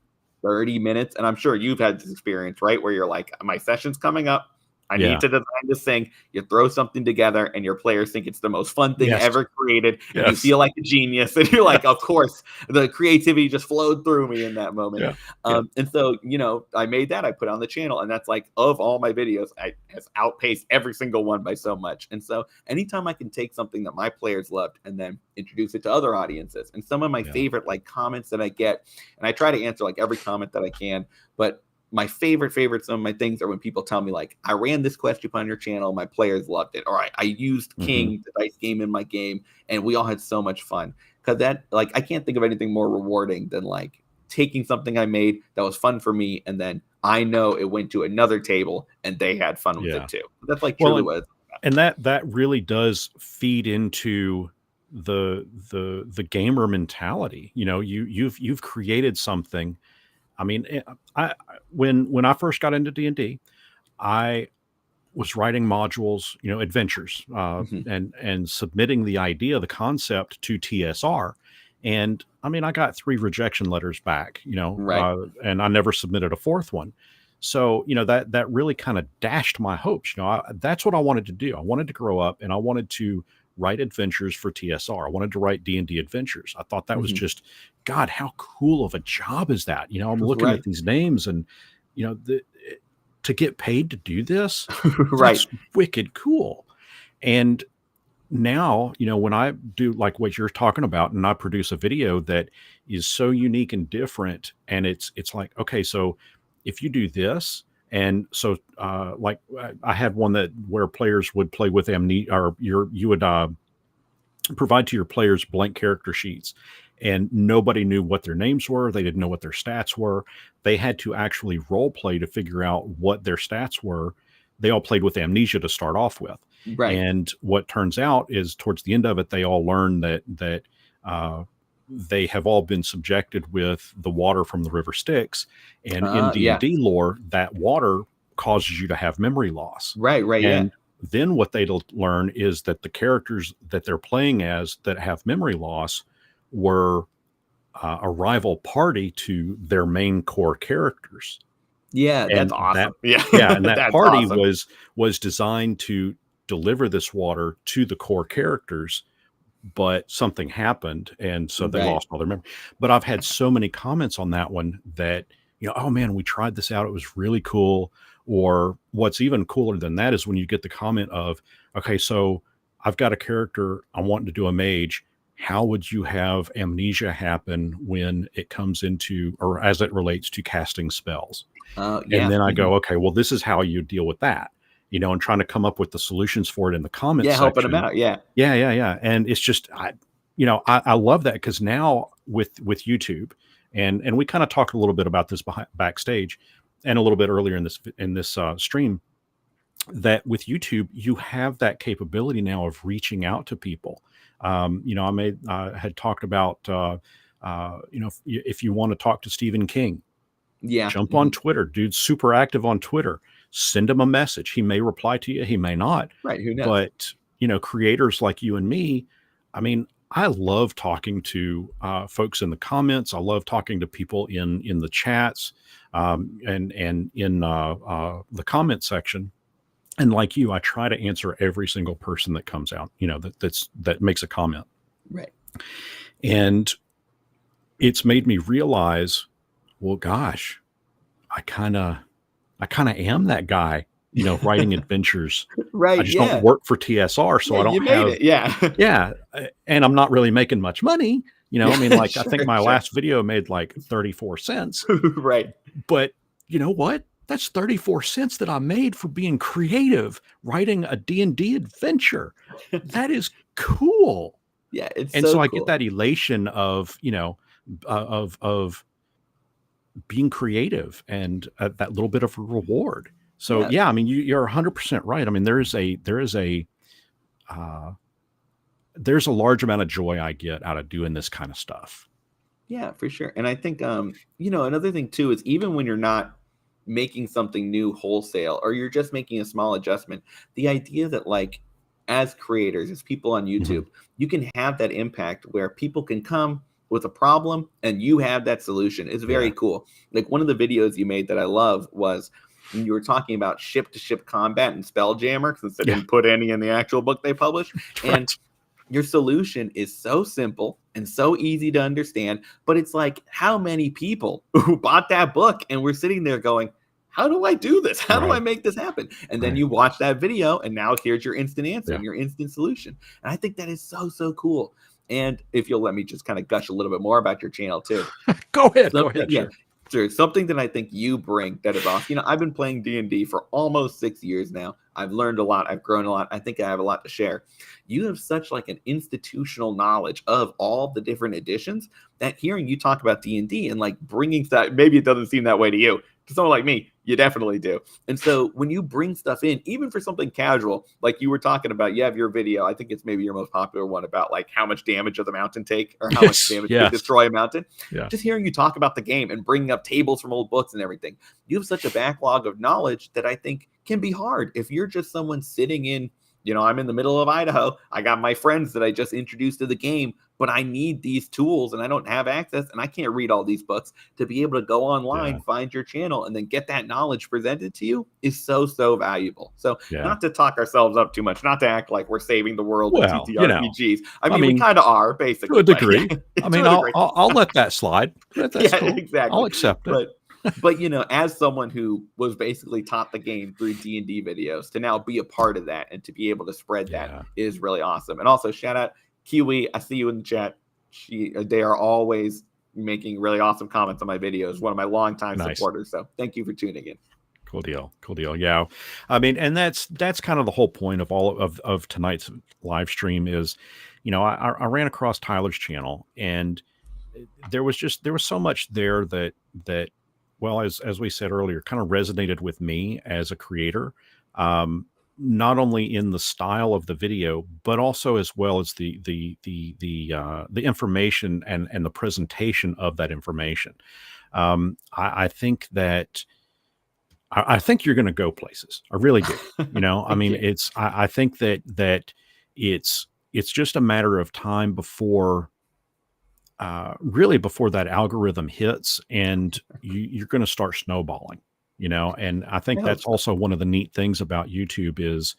30 minutes. And I'm sure you've had this experience, right? Where you're like, my session's coming up. I Yeah. need to design this thing. You throw something together and your players think it's the most fun thing Yes. ever created. And you Yes. feel like a genius. And you're like, of course, the creativity just flowed through me in that moment. Yeah. Yeah. And so, I made that, I put on the channel, and that's like, of all my videos, I has outpaced every single one by so much. And so anytime I can take something that my players loved and then introduce it to other audiences, and some of my Yeah. favorite like comments that I get, and I try to answer like every comment that I can, but my favorite, some of my things are when people tell me like, I ran this quest upon your channel, my players loved it, or I used King, the dice game, in my game, and we all had so much fun. Because that, like, I can't think of anything more rewarding than like taking something I made that was fun for me, and then I know it went to another table and they had fun with Yeah. it too. That's like Well, truly what it's about. and that really does feed into the gamer mentality. You've created something. I mean, when I first got into D&D, I was writing modules, adventures, Mhm. and submitting the idea, the concept to TSR. And I mean, I got 3 rejection letters back, Right. and I never submitted a 4th one. So, that really kind of dashed my hopes. That's what I wanted to do. I wanted to grow up and I wanted to write adventures for TSR. I wanted to write D&D adventures. I thought that was Mhm. just, God, how cool of a job is that? I'm looking at Right. these names and, to get paid to do this, Right. that's wicked cool. And now, when I do like what you're talking about and I produce a video that is so unique and different, and it's like, okay, so if you do this, and so like I had one that where players would play with amnesia, or you would provide to your players blank character sheets, and nobody knew what their names were. They didn't know what their stats were. They had to actually role play to figure out what their stats were. They all played with amnesia to start off with. Right. And what turns out is towards the end of it, they all learn that uh, they have all been subjected with the water from the river Styx. And in Yeah. D&D lore, that water causes you to have memory loss. Right. Right. Yeah. And then what they'll learn is that the characters that they're playing as that have memory loss were a rival party to their main core characters. Yeah. That's And that, awesome. Yeah. yeah, and that That's party awesome. was designed to deliver this water to the core characters, but something happened, and so they Right. lost all their memory. But I've had so many comments on that one that, oh man, we tried this out. It was really cool. Or what's even cooler than that is when you get the comment of, okay, so I've got a character, I want to do a mage. How would you have amnesia happen when it comes into, or as it relates to casting spells? And Yeah. then I Mhm. go, okay, well, this is how you deal with that, and trying to come up with the solutions for it in the comments Yeah. Helping them section. out. Yeah. Yeah, yeah, yeah. And it's just, I love that, because now with YouTube, and we kind of talked a little bit about this backstage, and a little bit earlier in this stream, that with YouTube you have that capability now of reaching out to people. Had talked about, if you want to talk to Stephen King, Yeah. jump on Mhm. Twitter. Dude's super active on Twitter. Send him a message. He may reply to you, he may not. Right. Who knows? But, creators like you and me, I mean, I love talking to folks in the comments. I love talking to people in the chats, and in the comment section. And like you, I try to answer every single person that comes out, that makes a comment. Right. And it's made me realize, well, gosh, I kind of am that guy, writing adventures. I Right. just don't Yeah. work for TSR, so Yeah. I You don't made have, it. Yeah. yeah, and I'm not really making much money. I mean, Yeah. like, I think Sure. my Sure. last video made like 34 cents, Right. but you know what? That's 34 cents that I made for being creative, writing a D&D adventure. That is cool. Yeah. It's And so so I get cool. that elation of, of being creative, and that little bit of a reward. So Yeah. yeah, I mean, you're 100% right. I mean, uh, there's a large amount of joy I get out of doing this kind of stuff. Yeah, for sure. And I think another thing too is even when you're not making something new wholesale, or you're just making a small adjustment, the idea that like as creators, as people on Mhm. YouTube, you can have that impact where people can come with a problem and you have that solution is very Yeah. cool. Like one of the videos you made that I love was when you were talking about ship-to-ship combat and Spelljammer, since they Yeah. didn't put any in the actual book they published. Right. And your solution is so simple and so easy to understand, but it's like, how many people who bought that book and were sitting there going, how do I do this? How do I Right. make this happen? And then Right. you watch that video, and now here's your instant answer Yeah. and your instant solution. And I think that is so, so cool. And if you'll let me just kind of gush a little bit more about your channel too. Go ahead. Go Something, ahead. yeah, Sure. sure. Something that I think you bring that is awesome. I've been playing D&D for almost 6 years now. I've learned a lot. I've grown a lot. I think I have a lot to share. You have such like an institutional knowledge of all the different editions that hearing you talk about D&D and like bringing that, maybe it doesn't seem that way to you. To someone like me, you definitely do. And so when you bring stuff in, even for something casual, like you were talking about, you have your video, I think it's maybe your most popular one about like how much damage does a mountain take or how much damage to destroy a mountain. Yeah. Just hearing you talk about the game and bringing up tables from old books and everything, you have such a backlog of knowledge that I think can be hard if you're just someone sitting in, I'm in the middle of Idaho. I got my friends that I just introduced to the game, but I need these tools and I don't have access and I can't read all these books to be able to go online, find your channel, and then get that knowledge presented to you is so, so valuable. So not to talk ourselves up too much, not to act like we're saving the world with TTRPGs. I mean, we kind of are, basically. To a degree. I mean, I'll let that slide. That's cool. Exactly. I'll accept it. But as someone who was basically taught the game through D&D videos, to now be a part of that and to be able to spread that is really awesome. And also shout out Kiwi. I see you in the chat. They are always making really awesome comments on my videos. One of my longtime supporters. So thank you for tuning in. Cool deal. Yeah. I mean, and that's kind of the whole point of all of tonight's live stream is, I ran across Tyler's channel and there was so much there that well, as we said earlier, kind of resonated with me as a creator, not only in the style of the video, but also as well as the information and the presentation of that information. I think that I think you're going to go places. I really do. I mean, I think that it's just a matter of time before. Really before that algorithm hits and you're going to start snowballing, and I think that's also one of the neat things about YouTube is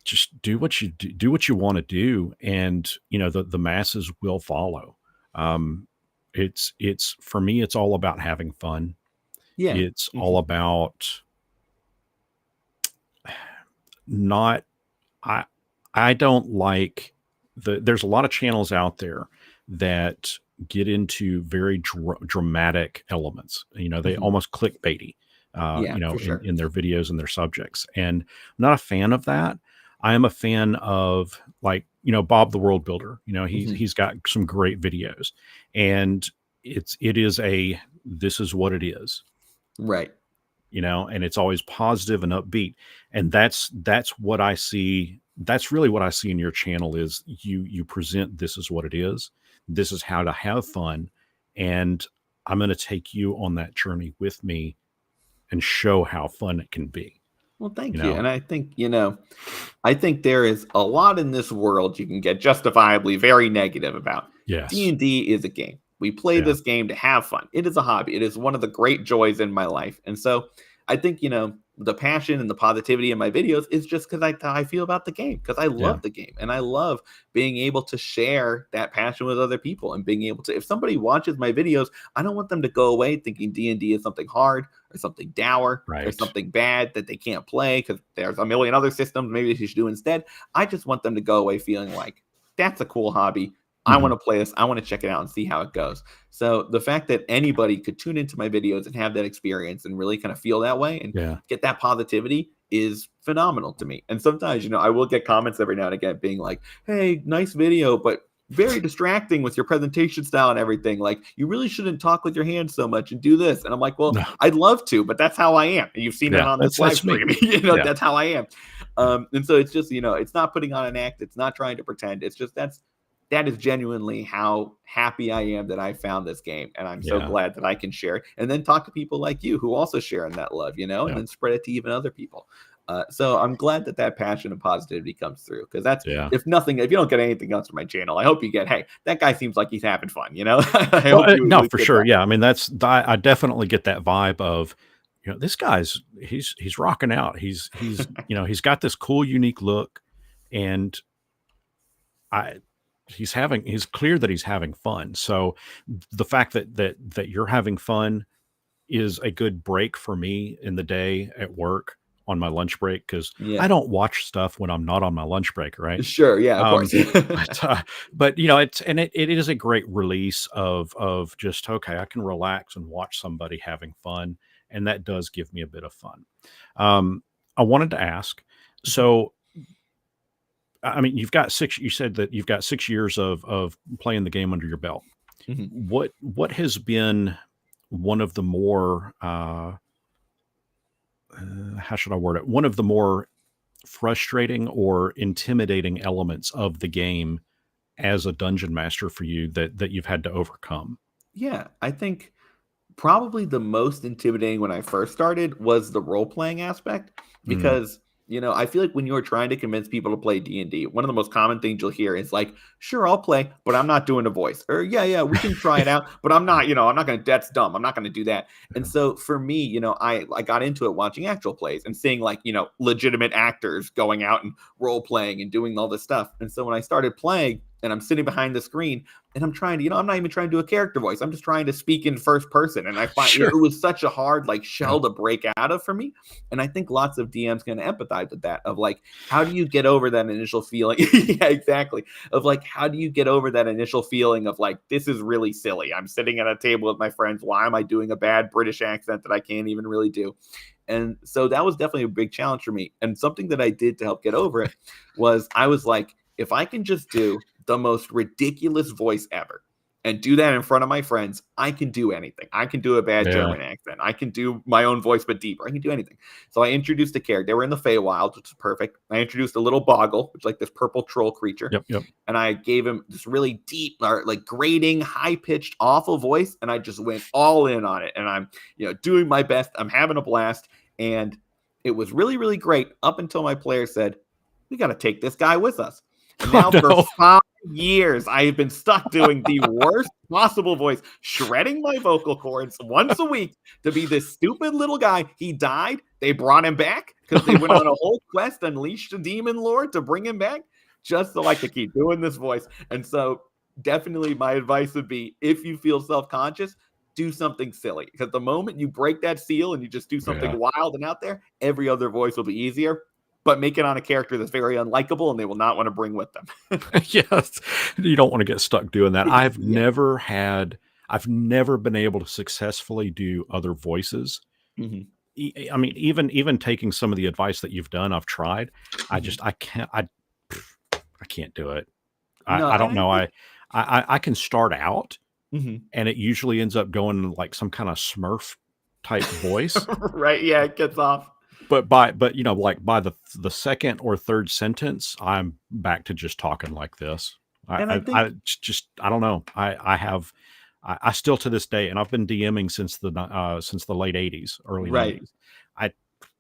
just do what you want to do. And, the masses will follow. It's for me, it's all about having fun. Yeah. It's all about I don't like there's a lot of channels out there that get into very dramatic elements. They almost clickbaity, in their videos and their subjects. And I'm not a fan of that. I am a fan of like, Bob the World Builder. He's got some great videos, and this is what it is. Right. And it's always positive and upbeat. And that's what I see. That's really what I see in your channel is you present, this is what it is. This is how to have fun. And I'm going to take you on that journey with me and show how fun it can be. Well, thank you. And I think, I think there is a lot in this world you can get justifiably very negative about. Yes. D&D is a game. We play this game to have fun. It is a hobby. It is one of the great joys in my life. And so I think, the passion and the positivity in my videos is just because I feel about the game, because I love the game and I love being able to share that passion with other people and being able to, if somebody watches my videos, I don't want them to go away thinking D&D is something hard or something dour or something bad that they can't play because there's a million other systems maybe they should do instead. I just want them to go away feeling like that's a cool hobby. I want to play this. I want to check it out and see how it goes. So the fact that anybody could tune into my videos and have that experience and really kind of feel that way and get that positivity is phenomenal to me. And sometimes, I will get comments every now and again being like, hey, nice video, but very distracting with your presentation style and everything. Like, you really shouldn't talk with your hands so much and do this. And I'm like, well, I'd love to, but that's how I am. And you've seen it on this live stream. That's how I am. And so it's just, it's not putting on an act. It's not trying to pretend. It's just that is genuinely how happy I am that I found this game. And I'm so glad that I can share it and then talk to people like you who also share in that love, and then spread it to even other people. So I'm glad that passion and positivity comes through, because that's, if you don't get anything else from my channel, I hope you get, hey, that guy seems like he's having fun, I hope no, for sure. That. Yeah. I mean, I definitely get that vibe of this guy's he's rocking out. He's got this cool, unique look, and I he's clear that he's having fun. So the fact that you're having fun is a good break for me in the day at work on my lunch break, because Yeah. I don't watch stuff when I'm not on my lunch break, right? Sure. Yeah. Of Um, course. but it is a great release of just, okay, I can relax and watch somebody having fun, and that does give me a bit of fun. Um, I wanted to ask, so I mean, you said that you've got 6 years of playing the game under your belt. Mhm. What has been one of the more how should I word it? One of the more frustrating or intimidating elements of the game as a dungeon master for you that you've had to overcome? Yeah. I think probably the most intimidating when I first started was the role playing aspect Mm, because I feel like when you're trying to convince people to play D&D, one of the most common things you'll hear is like, "Sure, I'll play, but I'm not doing a voice." Or, "Yeah, yeah, we can try it out, but I'm not going to that's dumb. I'm not going to do that." And yeah. so for me, I got into it watching actual plays and seeing like, legitimate actors going out and role playing and doing all this stuff. And so when I started playing and I'm sitting behind the screen and I'm trying to, I'm not even trying to do a character voice. I'm just trying to speak in first person. And I find, Sure. it was such a hard like Yeah. shell to break out of for me. And I think lots of DMs can empathize with that of like, how do you get over that initial feeling? Yeah, exactly. Of like, how do you get over that initial feeling of like, this is really silly. I'm sitting at a table with my friends. Why am I doing a bad British accent that I can't even really do? And so that was definitely a big challenge for me. And something that I did to help get over it was I was like, if I can just do the most ridiculous voice ever and do that in front of my friends, I can do anything. I can do a bad Yeah. German accent. I can do my own voice, but deeper. I can do anything. So I introduced a character. They were in the Feywild, which is perfect. I introduced a little Boggle, which is like this purple troll creature. Yep. Yep. And I gave him this really deep, like grating, high pitched, awful voice. And I just went all in on it. And I'm, doing my best. I'm having a blast. And it was really, really great up until my player said, "We got to take this guy with us." And Oh now for no. 5 years, I have been stuck doing the worst possible voice, shredding my vocal cords once a week to be this stupid little guy. He died. They brought him back because Oh they went no. on a whole quest, unleashed a demon lord to bring him back just so I could keep doing this voice. And so definitely my advice would be, if you feel self-conscious, do something silly. Because the moment you break that seal and you just do something Yeah. wild and out there, every other voice will be easier. But make it on a character that's very unlikable and they will not want to bring with them. Yes. You don't want to get stuck doing that. Yeah. I've never been able to successfully do other voices. Mhm. I mean, even taking some of the advice that you've done, I've tried. Mhm. I can't do it. No, I and don't I know. think I can start out, mhm. and it usually ends up going like some kind of Smurf type voice. Right, yeah, it gets off. But like by the second or third sentence, I'm back to just talking like this. And I think I don't know. I still to this day, and I've been DMing since the late '80s, early right. '90s. I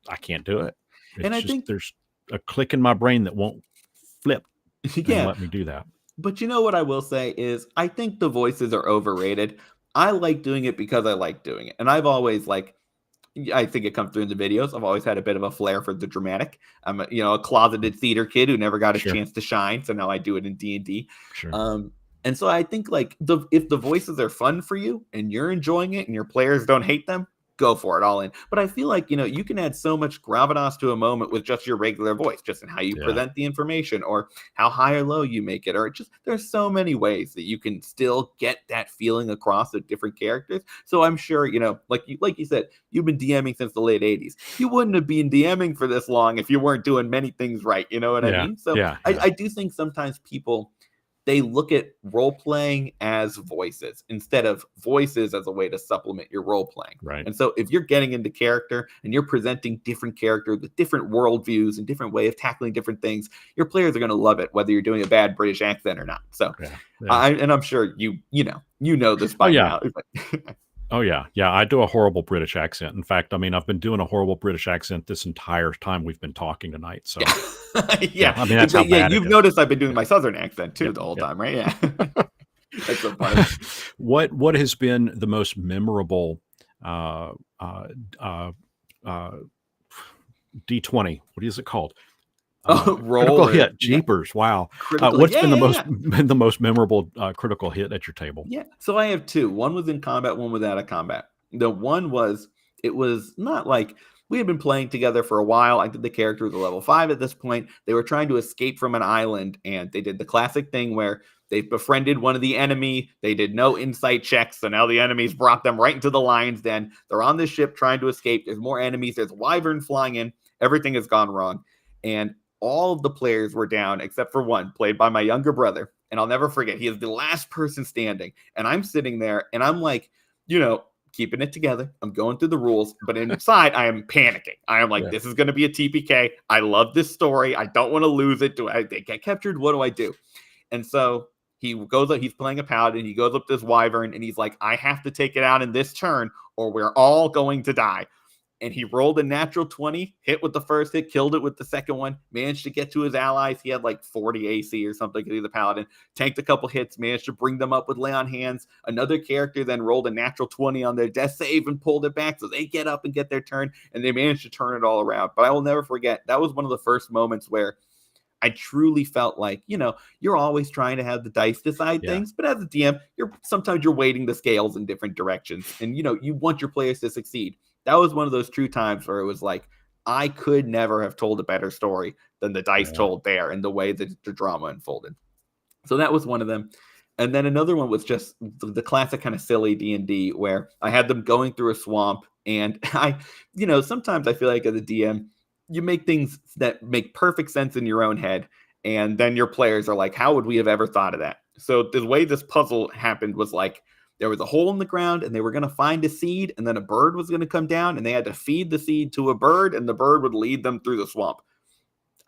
I can't do it. And It's I just think there's a click in my brain that won't flip and yeah, let me do that. but you know what I will say is I think the voices are overrated. I like doing it because I like doing it. And I've always like I think it comes through in the videos. I've always had a bit of a flair for the dramatic. I'm a closeted theater kid who never got his Sure, chance to shine, so now I do it in D&D. sure. Um, and so I think like if the voices are fun for you and you're enjoying it and your players don't hate them, go for it all in. But I feel like you can add so much gravitas to a moment with just your regular voice, just in how you Yeah, present the information or how high or low you make it, or just there's so many ways that you can still get that feeling across with different characters. So I'm sure, like you said, you've been DMing since the late 80s. You wouldn't have been DMing for this long if you weren't doing many things right. You know what I yeah, mean? So yeah, I, yeah. I do think sometimes people they look at role playing as voices instead of voices as a way to supplement your role playing. Right. And so if you're getting into character and you're presenting different characters with different worldviews and different way of tackling different things, your players are going to love it, whether you're doing a bad British accent or not. So Yeah, yeah. I'm sure you know this Oh by yeah. now. Oh yeah, yeah. I do a horrible British accent. In fact, I mean, I've been doing a horrible British accent this entire time we've been talking tonight. Yeah. So yeah, Yeah. I mean, that's how Yeah. bad it You've is. noticed I've been doing Yeah, my Southern accent too yep, the whole yep. time, right? Yeah. That's so funny. What has been the most memorable uh, uh, uh, D20. What is it called? Roll Critical or hit. yeah, Jeepers! Wow. critical hit. What's Yeah, been the yeah, most yeah. been the most memorable critical hit at your table? Yeah. So I have two. One was in combat, one was out of combat. The one was, it was not like we had been playing together for a while. I did the character was a level 5 at this point. They were trying to escape from an island, and they did the classic thing where they befriended one of the enemy. They did no insight checks, so now the enemies brought them right into the lion's den. They're on this ship trying to escape. There's more enemies. There's wyvern flying in. Everything has gone wrong. And all of the players were down except for one, played by my younger brother. And I'll never forget, he is the last person standing. And I'm sitting there and I'm like, keeping it together. I'm going through the rules, but inside I am panicking. I am like, this is going to be a TPK. I love this story. I don't want to lose it. Do I get captured? What do I do? And so he goes up, he's playing a paladin. He goes up to this wyvern and he's like, I have to take it out in this turn or we're all going to die. And he rolled a natural 20, hit with the first hit, killed it with the second one, managed to get to his allies. He had like 40 AC or something because he's a paladin, tanked a couple hits, managed to bring them up with lay on hands. Another character then rolled a natural 20 on their death save and pulled it back. So they get up and get their turn, and they managed to turn it all around. But I will never forget, that was one of the first moments where I truly felt like, you're always trying to have the dice decide things, but as a DM, sometimes you're weighting the scales in different directions, and you want your players to succeed. That was one of those true times where it was like, I could never have told a better story than the dice told there and the way that the drama unfolded. So that was one of them. And then another one was just the classic kind of silly D&D where I had them going through a swamp, and sometimes I feel like as a DM, you make things that make perfect sense in your own head, and then your players are like, how would we have ever thought of that? So the way this puzzle happened was like, there was a hole in the ground and they were going to find a seed, and then a bird was going to come down and they had to feed the seed to a bird, and the bird would lead them through the swamp.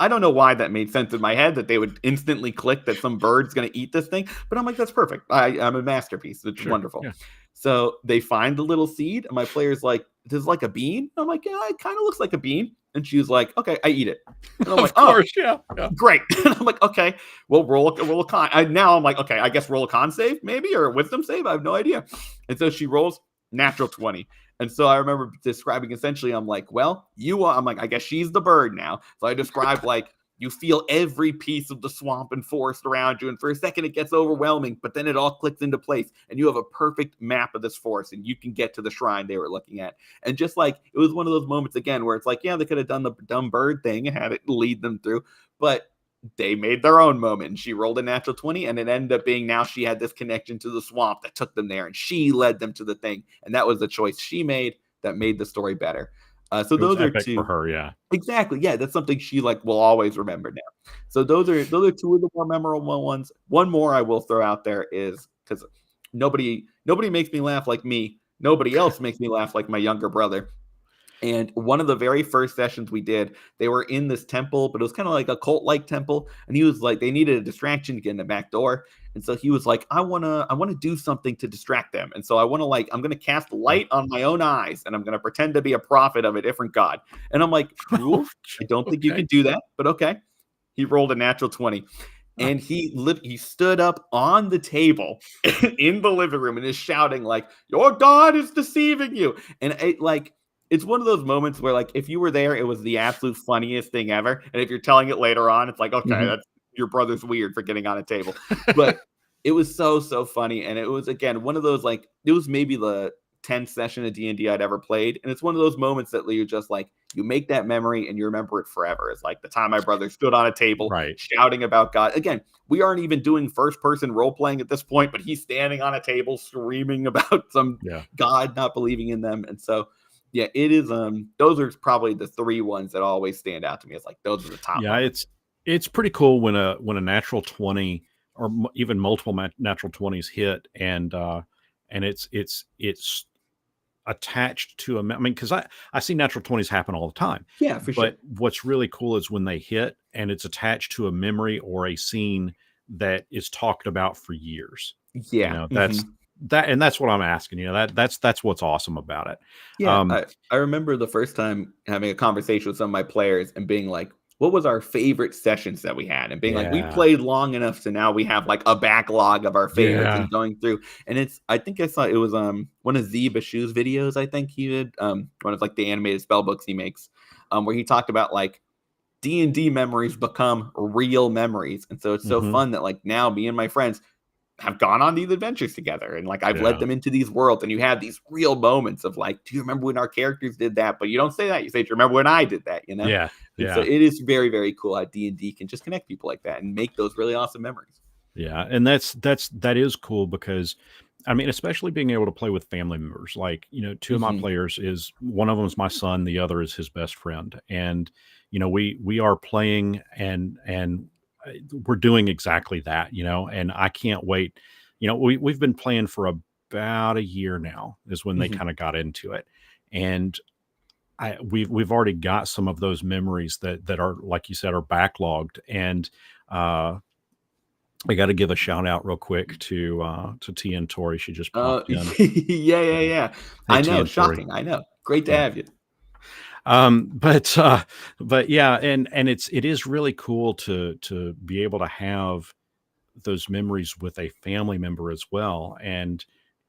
I don't know why that made sense in my head that they would instantly click that some bird's going to eat this thing, but I'm like, that's perfect. I'm a masterpiece. It's wonderful. Yeah. So they find the little seed, and my player's like, this is like a bean? I'm like, yeah, it kind of looks like a bean. And she was like, okay, I eat it. And I'm like, of course, yeah. Great. And I'm like, okay, well, roll a con. Now I'm like, okay, I guess roll a con save maybe, or a wisdom save. I have no idea. And so she rolls natural 20. And so I remember describing essentially, I'm like, well, I'm like, I guess she's the bird now. So I described like, you feel every piece of the swamp and forest around you. And for a second, it gets overwhelming, but then it all clicks into place. And you have a perfect map of this forest, and you can get to the shrine they were looking at. And just like, it was one of those moments again where it's like, yeah, they could have done the dumb bird thing and had it lead them through, but they made their own moment. And she rolled a natural 20, and it ended up being, now she had this connection to the swamp that took them there, and she led them to the thing. And that was the choice she made that made the story better. So those are two for her, yeah. Exactly, yeah. That's something she will always remember now. So those are two of the more memorable ones. One more I will throw out there is, because nobody makes me laugh like me. Nobody else makes me laugh like my younger brother. And one of the very first sessions we did, they were in this temple, but it was kind of like a cult-like temple. And he was like, they needed a distraction to get in the back door. And so he was like, I want to do something to distract them. And so I'm going to cast light on my own eyes, and I'm going to pretend to be a prophet of a different god. And I'm like, cool. I don't think you can do that, but okay. He rolled a natural 20. And he stood up on the table in the living room and is shouting like, your god is deceiving you. And it's one of those moments where, like, if you were there, it was the absolute funniest thing ever. And if you're telling it later on, it's like, okay, that's your brother's weird for getting on a table. But it was so funny. And it was, again, one of those, like, it was maybe the 10th session of D&D I'd ever played. And it's one of those moments that you're just like, you make that memory and you remember it forever. It's like the time my brother stood on a table shouting about God. Again, we aren't even doing first-person role-playing at this point, but he's standing on a table screaming about some God not believing in them. And so, yeah, it is. Those are probably the three ones that always stand out to me. It's like, those are the top. Yeah, moments. It's pretty cool when a natural 20 or even multiple natural 20s hit, and it's attached to because I see natural 20s happen all the time. Yeah, for sure. But what's really cool is when they hit and it's attached to a memory or a scene that is talked about for years. Yeah, that's what I'm asking. That's what's awesome about it. Yeah, I remember the first time having a conversation with some of my players and being like, what was our favorite sessions that we had, and being like, we Yeah. played long enough to now we have like a backlog of our favorites Yeah. and going through. And it's, I think I saw it was one of Z Bashu's videos. I think he did one of like the animated spell books he makes, where he talked about like D&D memories become real memories. And so it's so Mhm. fun that like now me and my friends have gone on these adventures together, and like I've led Yeah. them into these worlds, and you have these real moments of like, do you remember when our characters did that? But you don't say that, you say, do you remember when I did that, you know? Yeah. And so Yeah. it is very, very cool how D&D can just connect people like that and make those really awesome memories. Yeah, and that is cool because, I mean, especially being able to play with family members. Like, two of my Hmm. players is one of them is my son, the other is his best friend, and we are playing and we're doing exactly that, and I can't wait. We've been playing for about a year now, is when they Hmm. kind of got into it, and we've already got some of those memories that are, like you said, are backlogged. And uh I got to give a shout out real quick to T and Tori. She just popped in. Yeah, yeah, Yeah. yeah. Hey, I T know, and Tori. shocking. I know. Great to Yeah. have you. Um, but uh, but yeah, and it is really cool to be able to have those memories with a family member as well. And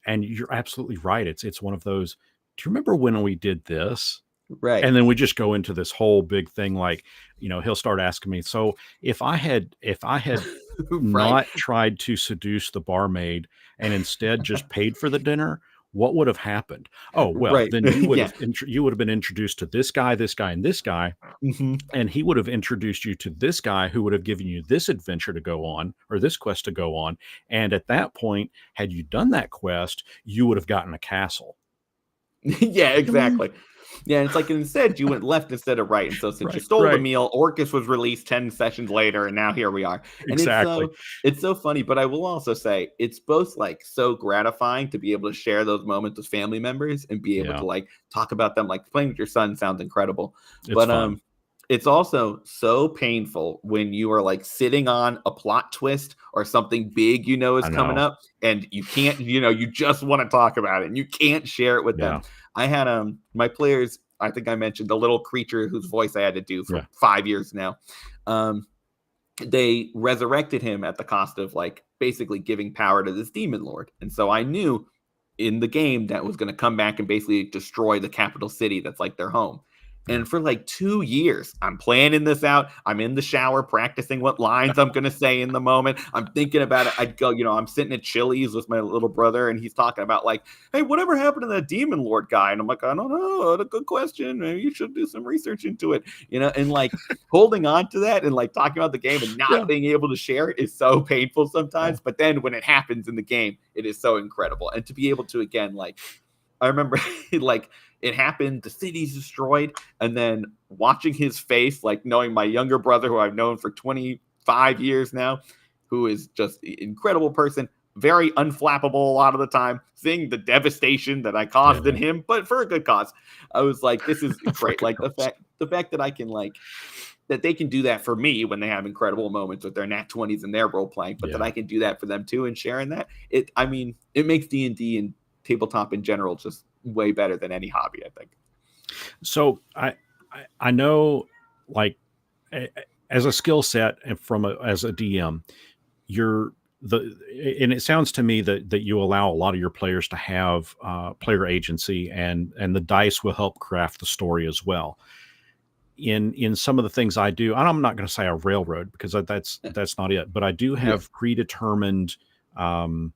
you're absolutely right. It's one of those. Do you remember when we did this? Right. And then we just go into this whole big thing. Like, he'll start asking me, so if I had Right. not tried to seduce the barmaid and instead just paid for the dinner, what would have happened? Oh, well, Right. then you would Yeah. have been introduced to this guy, and this guy, Hmm. and he would have introduced you to this guy who would have given you this adventure to go on, or this quest to go on. And at that point, had you done that quest, you would have gotten a castle. Yeah, Ding. exactly. Yeah, and it's like instead you went left instead of right. And so since you Right, stole the right. meal, Orcus was released 10 sessions later, and now here we are. And Exactly. it's so funny, but I will also say it's both like so gratifying to be able to share those moments with family members and be able Yeah, to like talk about them. Like playing with your son sounds incredible. it's But fun. it's also so painful when you are like sitting on a plot twist or something big is I coming know. up, and you can't, you just want to talk about it and you can't share it with them. Yeah, I had my players, I think I mentioned the little creature whose voice I had to do for yeah, 5 years now. Um, they resurrected him at the cost of like basically giving power to this demon lord. And so I knew in the game that was going to come back and basically destroy the capital city that's like their home. yeah. And for like 2 years, I'm planning this out. I'm in the shower practicing what lines I'm going to say in the moment. I'm thinking about it. I'd go, I'm sitting at Chili's with my little brother, and he's talking about like, hey, whatever happened to that demon lord guy? And I'm like, I don't know. That's a good question. Maybe you should do some research into it, and like holding on to that and like talking about the game and not Yeah, being able to share it is so painful yeah, sometimes. But then when it happens in the game, it is so incredible. And to be able to, again, like, I remember like it happened, the city's destroyed, and then watching his face, like knowing my younger brother, who I've known for 25 years now, who is just an incredible person, very unflappable a lot of the time, seeing the devastation that I caused in yeah. him, but for a good cause. I was like, this is great. Freaking Like cause. the fact that I can like that they can do that for me when they have incredible moments with their nat 20s and their role playing, but that Yeah. I can do that for them too and sharing that. I mean, it makes D&D and tabletop in general just way better than any hobby, I think. So I know, like, a- as a skill set and as a DM, you're the and it sounds to me that you allow a lot of your players to have player agency, and the dice will help craft the story as well. In some of the things I do, and I'm not going to say a railroad because that's not it, but I do Yeah. have predetermined. Um,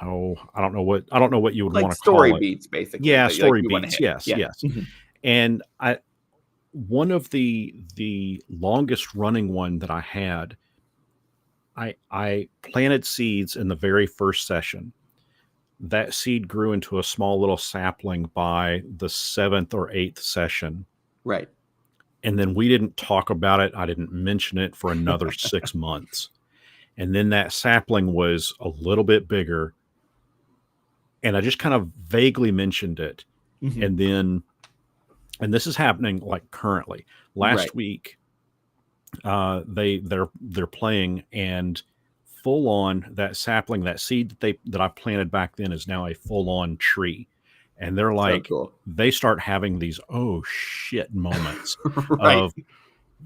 I don't know what you would Like want to story call it. beats basically Yeah, that like story you want to beats. hit. Yes, Yeah. yes. And one of the longest running one that I had, I planted seeds in the very first session. That seed grew into a small little sapling by the seventh or eighth session. Right. And then we didn't talk about it. I didn't mention it for another 6 months. And then that sapling was a little bit bigger. And I just kind of vaguely mentioned it. Mhm. And then, and this is happening like currently. Right. Last week, they're playing, and full on that sapling, that seed that I planted back then is now a full on tree. And they're So like, cool. they start having these oh shit moments Right. of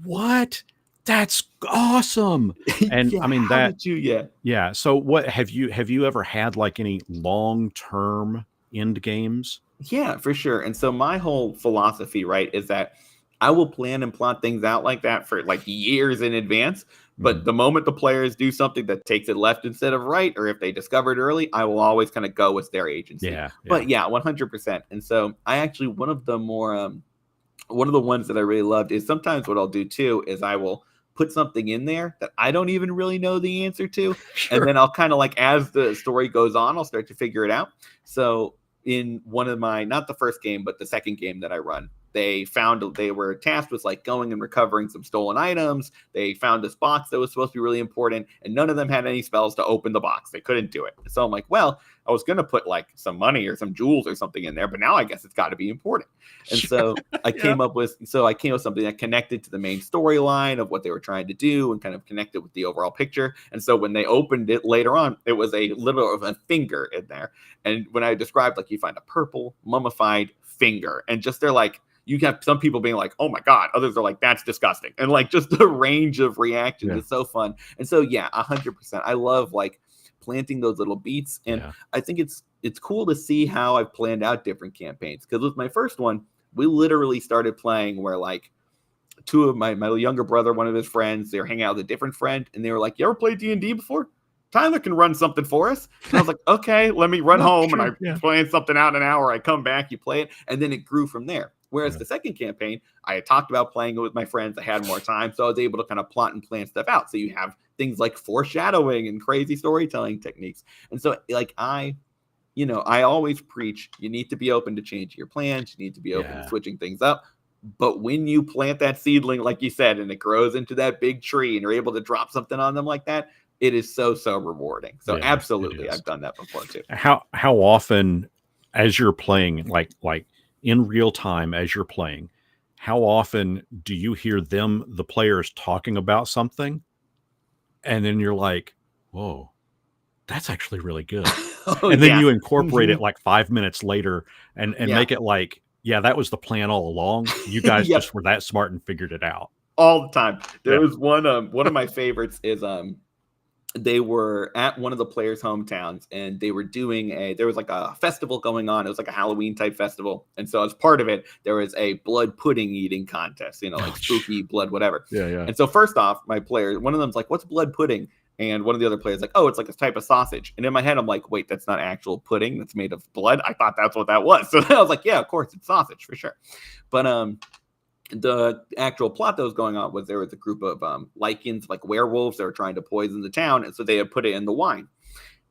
What? That's awesome. And Yeah, I mean how that, did you? Yeah. yeah. So what have you ever had like any long-term end games? Yeah, for sure. And so my whole philosophy, right, is that I will plan and plot things out like that for like years in advance. But Mhm. the moment the players do something that takes it left instead of right, or if they discover it early, I will always kind of go with their agency. Yeah, yeah. But yeah, 100%. And so I actually, one of the ones that I really loved is sometimes what I'll do too is I will put something in there that I don't even really know the answer to. And Sure. then I'll kind of like, as the story goes on, I'll start to figure it out. So in one of my, not the first game, but the second game that I run, they were tasked with like going and recovering some stolen items. They found this box that was supposed to be really important, and none of them had any spells to open the box. They couldn't do it. So I'm like, well, I was going to put like some money or some jewels or something in there, but now I guess it's got to be important. And Sure. so Yeah. I came up with something that connected to the main storyline of what they were trying to do and kind of connected with the overall picture. And so when they opened it later on, it was a little of a finger in there. And when I described like you find a purple mummified finger, and just they're like, you have some people being like, "Oh my god," others are like, "That's disgusting," and like just the range of reactions Yeah. is so fun. And so yeah, 100%. I love like planting those little beats, and Yeah. I think it's cool to see how I've planned out different campaigns. Because with my first one, we literally started playing where like two of my younger brother, one of his friends, they were hanging out with a different friend, and they were like, "You ever played D&D before? Tyler can run something for us." And I was like, "Okay, let me run No, home." And I sure. Yeah. plan something out in an hour. I come back, you play it, and then it grew from there. Whereas Yeah. the second campaign, I had talked about playing it with my friends. I had more time, so I was able to kind of plot and plan stuff out. So you have things like foreshadowing and crazy storytelling techniques. And so, like I always preach you need to be open to changing your plans. You need to be open to Yeah. switching things up. But when you plant that seedling, like you said, and it grows into that big tree and you're able to drop something on them like that, it is so, so rewarding. So Yeah, it absolutely, is. I've done that before too. How often, as you're playing, like in real time as you're playing, how often do you hear the players talking about something, and then you're like, "Whoa, that's actually really good." Oh And then yeah. you incorporate Mhm. it like 5 minutes later and Yeah. make it like, "Yeah, that was the plan all along. You guys Yep. just were that smart and figured it out." All the time. There Yeah. was one of my favorites is they were at one of the players' hometowns and they were doing there was like a festival going on. It was like a Halloween type festival. And so as part of it, there was a blood pudding eating contest, Oh, like sure. spooky blood, whatever. Yeah, yeah. And so first off, my player, one of them's like, "What's blood pudding?" And one of the other players like, "Oh, it's like a type of sausage." And in my head, I'm like, "Wait, that's not actual pudding. That's made of blood. I thought that's what that was." So I was like, "Yeah, of course, it's sausage for sure." But the actual plot that was going on was there was a group of lycans, like werewolves, that were trying to poison the town, and so they had put it in the wine,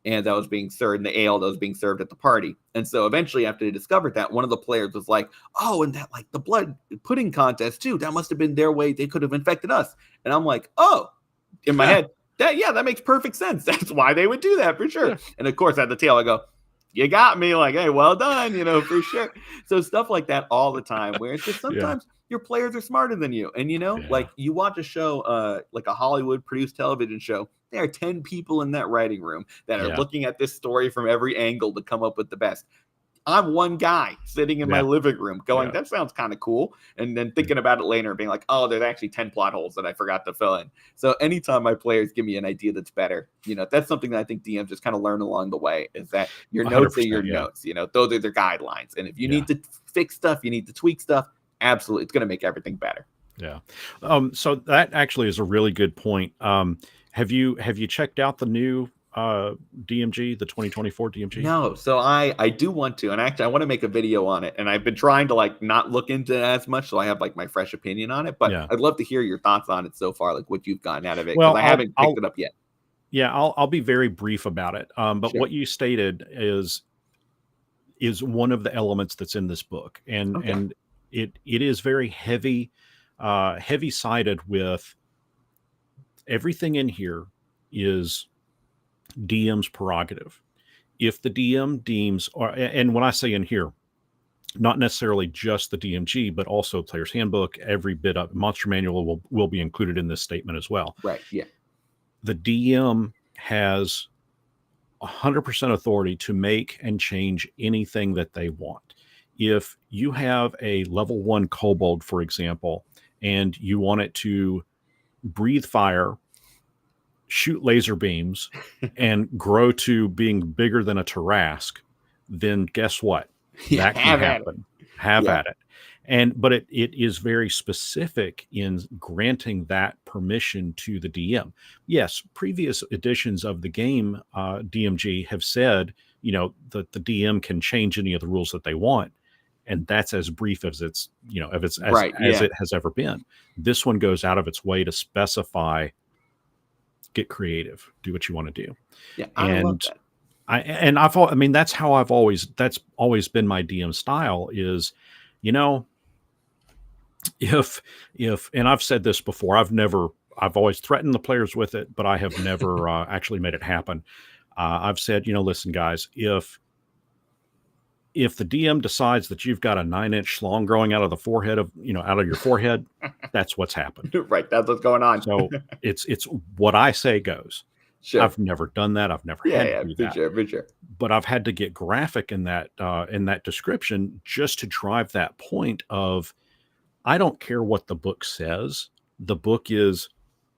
and that was being served in the ale that was being served at the party. And so eventually, after they discovered that, one of the players was like, "Oh, and that like the blood pudding contest too. That must have been their way. They could have infected us." And I'm like, "Oh," in my head, that makes perfect sense. That's why they would do that for sure. Yeah. And of course, at the tail, I go, "You got me!" Like, "Hey, well done," for sure. So stuff like that all the time, where it's just Yeah. sometimes your players are smarter than you, and Yeah. like you watch a show, like a Hollywood produced television show. There are 10 people in that writing room that are Yeah. looking at this story from every angle to come up with the best. I'm one guy sitting in my Yeah. living room going, Yeah. "That sounds kind of cool." And then thinking about it later and being like, "Oh, there's actually 10 plot holes that I forgot to fill in." So anytime my players give me an idea that's better, that's something that I think DMs just kind of learn along the way is that your notes are your 100%. Yeah. notes, those are their guidelines. And if you Yeah. need to fix stuff, you need to tweak stuff, absolutely. It's going to make everything better. Yeah. So that actually is a really good point. Have you checked out the new DMG, the 2024 DMG? No, so I do want to, and actually I want to make a video on it, and I've been trying to like not look into it as much, so I have like my fresh opinion on it. But Yeah. I'd love to hear your thoughts on it so far, like what you've gotten out of it, because Well, I I'll haven't picked I'll it up yet. yeah, I'll be very brief about it. But Sure. what you stated is one of the elements that's in this book, and Okay. it is very heavy sided with everything in here is DM's prerogative. If the DM deems, and when I say in here, not necessarily just the DMG, but also Player's Handbook, every bit of Monster Manual will be included in this statement as well. Right. Yeah. The DM has 100% authority to make and change anything that they want. If you have a level 1 kobold, for example, and you want it to breathe fire, shoot laser beams, and grow to being bigger than a Tarrasque, then guess what? Yeah, That can have at it. happen. Have Yeah. at it. But it is very specific in granting that permission to the DM. Yes, previous editions of the game, DMG, have said, that the DM can change any of the rules that they want, and that's as brief as it's, if it's Right. as Yeah. it has ever been. This one goes out of its way to specify, get creative, do what you want to do. Yeah. I love And that. that's how that's always been my DM style is, you know, if and I've said this before, I've always threatened the players with it, but I have never actually made it happen. I've said, listen, guys, if the DM decides that you've got a 9-inch schlong growing out of the forehead out of your forehead, that's what's happened. Right. That's what's going on. So it's what I say goes. Sure. I've never done that. I've never had to do for that. sure, for sure. But I've had to get graphic in that description just to drive that point of, I don't care what the book says. The book is,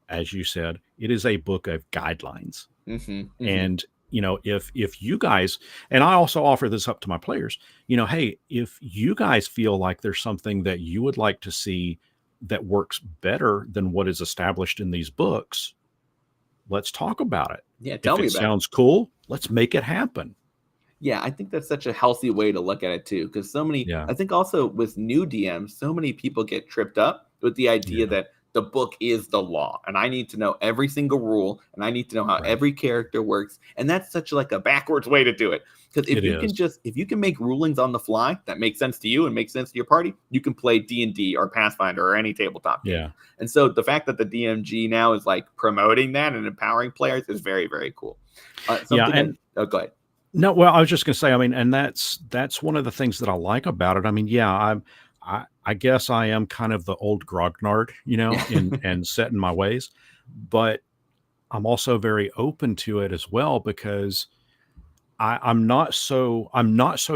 as you said, it is a book of guidelines. And if you guys, and I also offer this up to my players, hey, if you guys feel like there's something that you would like to see that works better than what is established in these books, let's talk about it. Yeah, tell me If it about sounds cool, let's make it happen. Yeah, I think that's such a healthy way to look at it too, because Yeah. I think also with new DMs, so many people get tripped up with the idea Yeah. that the book is the law, and I need to know every single rule, and I need to know how Right. every character works, and that's such like a backwards way to do it. Because It is. if you can make rulings on the fly that make sense to you and make sense to your party, you can play D&D or Pathfinder or any tabletop game. Yeah. And so the fact that the DMG now is like promoting that and empowering players is very, very cool. Oh, go ahead. No, well, I was just gonna say, and that's one of the things that I like about it. Yeah, I guess I am kind of the old grognard, and set in my ways, but I'm also very open to it as well because I'm not so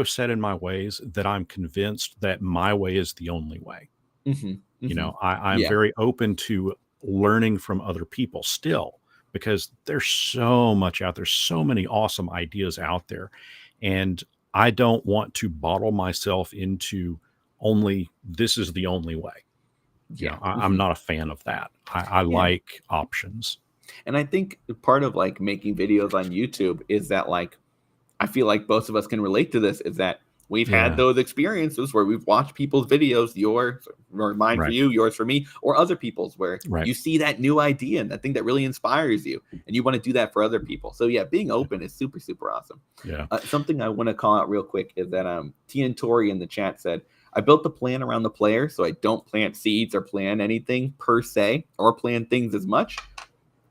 set in my ways that I'm convinced that my way is the only way. I'm Yeah. very open to learning from other people still, because there's so much out there, so many awesome ideas out there. And I don't want to bottle myself into only this is the only way. Yeah. I'm not a fan of that. I Yeah. like options. And I think part of like making videos on YouTube is that like I feel like both of us can relate to this, is that we've had Yeah. those experiences where we've watched people's videos, yours or mine for Right. you, yours for me, or other people's, where Right. you see that new idea and that thing that really inspires you, and you want to do that for other people. So yeah, being open is super, super awesome. Yeah. Something I want to call out real quick is that Tian Tori in the chat said, I built the plan around the player, so I don't plant seeds or plan anything per se, or plan things as much.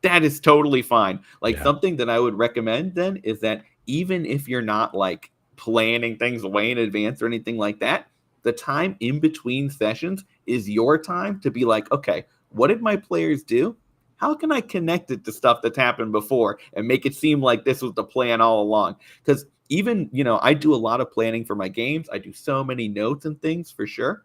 That is totally fine. Like Yeah. something that I would recommend then is that even if you're not like planning things way in advance or anything like that, the time in between sessions is your time to be like, okay, what did my players do? How can I connect it to stuff that's happened before and make it seem like this was the plan all along? Because even, I do a lot of planning for my games. I do so many notes and things for sure.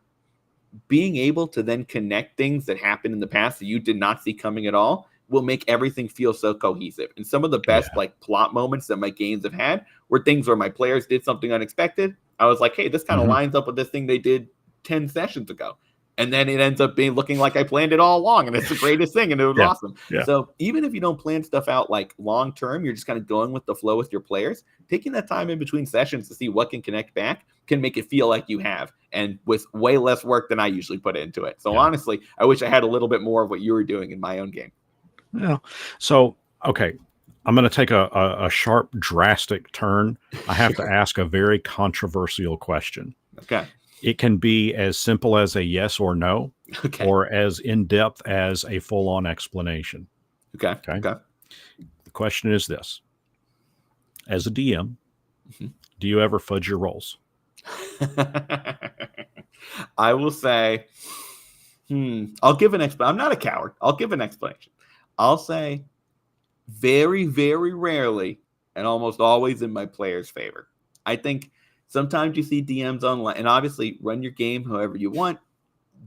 Being able to then connect things that happened in the past that you did not see coming at all will make everything feel so cohesive. And some of the best like plot moments that my games have had were things where my players did something unexpected. I was like, hey, this kind of lines up with this thing they did 10 sessions ago. And then it ends up looking like I planned it all along, and it's the greatest thing, and it was awesome. Yeah. So even if you don't plan stuff out like long term, you're just kind of going with the flow with your players. Taking that time in between sessions to see what can connect back can make it feel like you have, and with way less work than I usually put into it. So honestly, I wish I had a little bit more of what you were doing in my own game. Yeah. So, okay, I'm going to take a sharp, drastic turn. I have to ask a very controversial question. Okay. It can be as simple as a yes or no, Okay. or as in-depth as a full-on explanation. Okay. The question is this. As a DM, do you ever fudge your rolls? I will say, I'll give an explanation. I'm not a coward. I'll give an explanation. I'll say very, very rarely and almost always in my players' favor. I think sometimes you see DMs online, and obviously run your game however you want.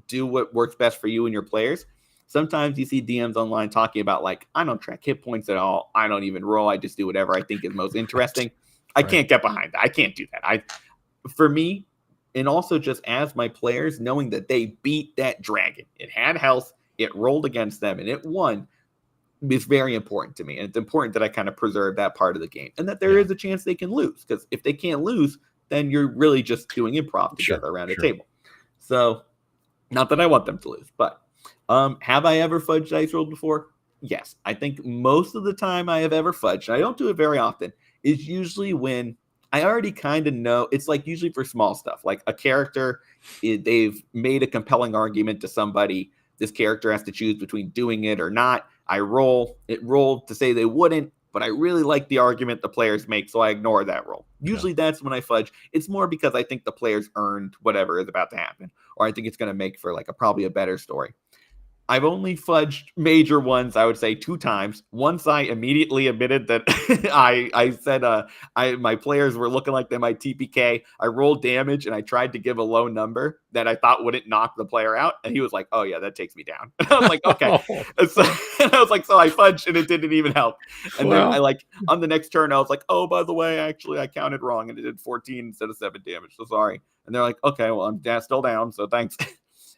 do what works best for you and your players. Sometimes you see DMs online talking about like, I don't track hit points at all. I don't even roll. I just do whatever I think is most interesting. I can't get behind that. I can't do that. For me, and also just as my players, knowing that they beat that dragon, it had health, it rolled against them, and it won, is very important to me. And it's important that I kind of preserve that part of the game, and that there is a chance they can lose. Because if they can't lose, then you're really just doing improv together around a table. So, not that I want them to lose, but have I ever fudged dice rolled before? Yes. I think most of the time I have ever fudged, and I don't do it very often, is usually when I already kind of know. It's like usually for small stuff, like a character, they've made a compelling argument to somebody. This character has to choose between doing it or not. I roll. It rolled to say they wouldn't, but I really like the argument the players make, so I ignore that roll. Usually that's when I fudge. It's more because I think the players earned whatever is about to happen, or I think it's going to make for like probably a better story. I've only fudged major ones, I would say, 2 times. Once I immediately admitted that I said my players were looking like they might TPK. I rolled damage and I tried to give a low number that I thought wouldn't knock the player out. And he was like, oh, yeah, that takes me down. And I was like, okay. So I fudged and it didn't even help. And then I on the next turn, I was like, oh, by the way, actually, I counted wrong and it did 14 instead of 7 damage. So sorry. And they're like, okay, well, I'm still down. So thanks.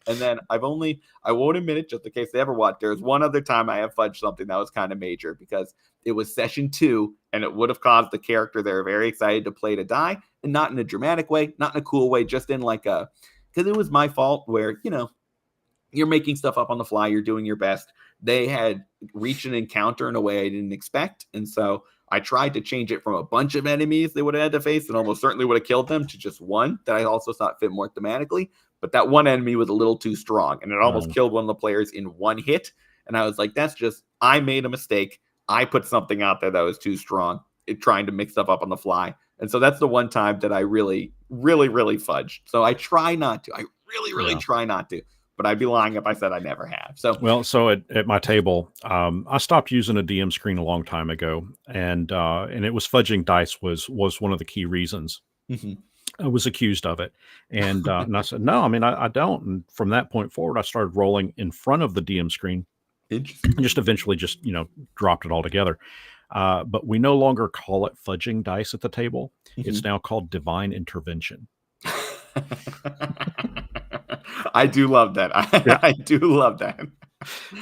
And then I won't admit it just in case they ever watch. There's one other time I have fudged something that was kind of major because it was session 2 and it would have caused the character they're very excited to play to die, and not in a dramatic way, not in a cool way, just in like because it was my fault where, you're making stuff up on the fly. You're doing your best. They had reached an encounter in a way I didn't expect. And so I tried to change it from a bunch of enemies they would have had to face and almost certainly would have killed them to just one that I also thought fit more thematically. But that one enemy was a little too strong, and it almost killed one of the players in one hit. And I was like, I made a mistake. I put something out there that was too strong, trying to mix stuff up on the fly. And so that's the one time that I really, really, really fudged. So I try not to. I really, really try not to. But I'd be lying if I said I never have. So at my table, I stopped using a DM screen a long time ago, and it was fudging dice was one of the key reasons. Mm-hmm. I was accused of it. And I said, no, I mean, I don't. And from that point forward, I started rolling in front of the DM screen and just eventually dropped it all together. But we no longer call it fudging dice at the table. Mm-hmm. It's now called divine intervention. I do love that. I do love that.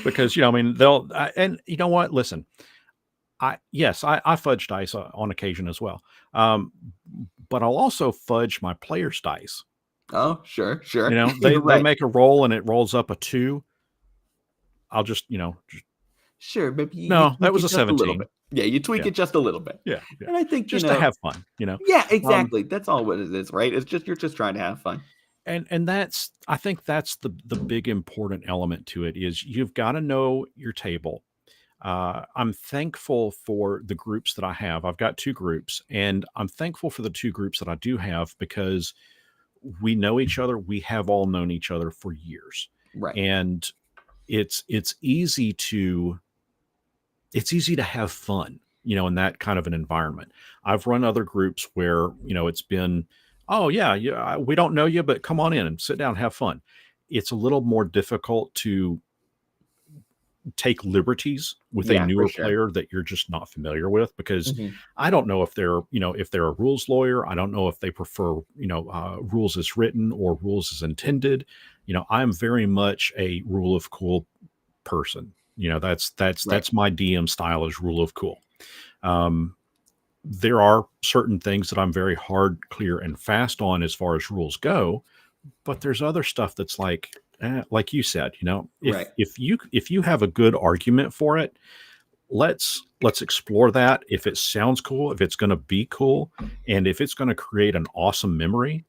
Because, they'll, and you know what? Listen, I fudge dice on occasion as well. But I'll also fudge my players' dice. Oh, sure. They make a roll and it rolls up a 2. I'll just, sure, but that was a 17. Yeah, you tweak it just a little bit. Yeah. And I think just to have fun, Yeah, exactly. That's all what it is, right? It's just you're just trying to have fun. And I think that's the big important element to it is you've got to know your table. I'm thankful for the groups that I have. I've got 2 groups, and I'm thankful for the 2 groups that I do have because we know each other. We have all known each other for years. Right. And it's easy to have fun, in that kind of an environment. I've run other groups where, it's been, oh yeah, we don't know you, but come on in and sit down and have fun. It's a little more difficult to take liberties with a newer player that you're just not familiar with, because I don't know if they're a rules lawyer. I don't know if they prefer rules as written or rules as intended. I'm very much a rule of cool person. That's my DM style is rule of cool. There are certain things that I'm very hard, clear, and fast on as far as rules go, but there's other stuff that's like you said, if you have a good argument for it, let's explore that. If it sounds cool, if it's going to be cool, and if it's going to create an awesome memory,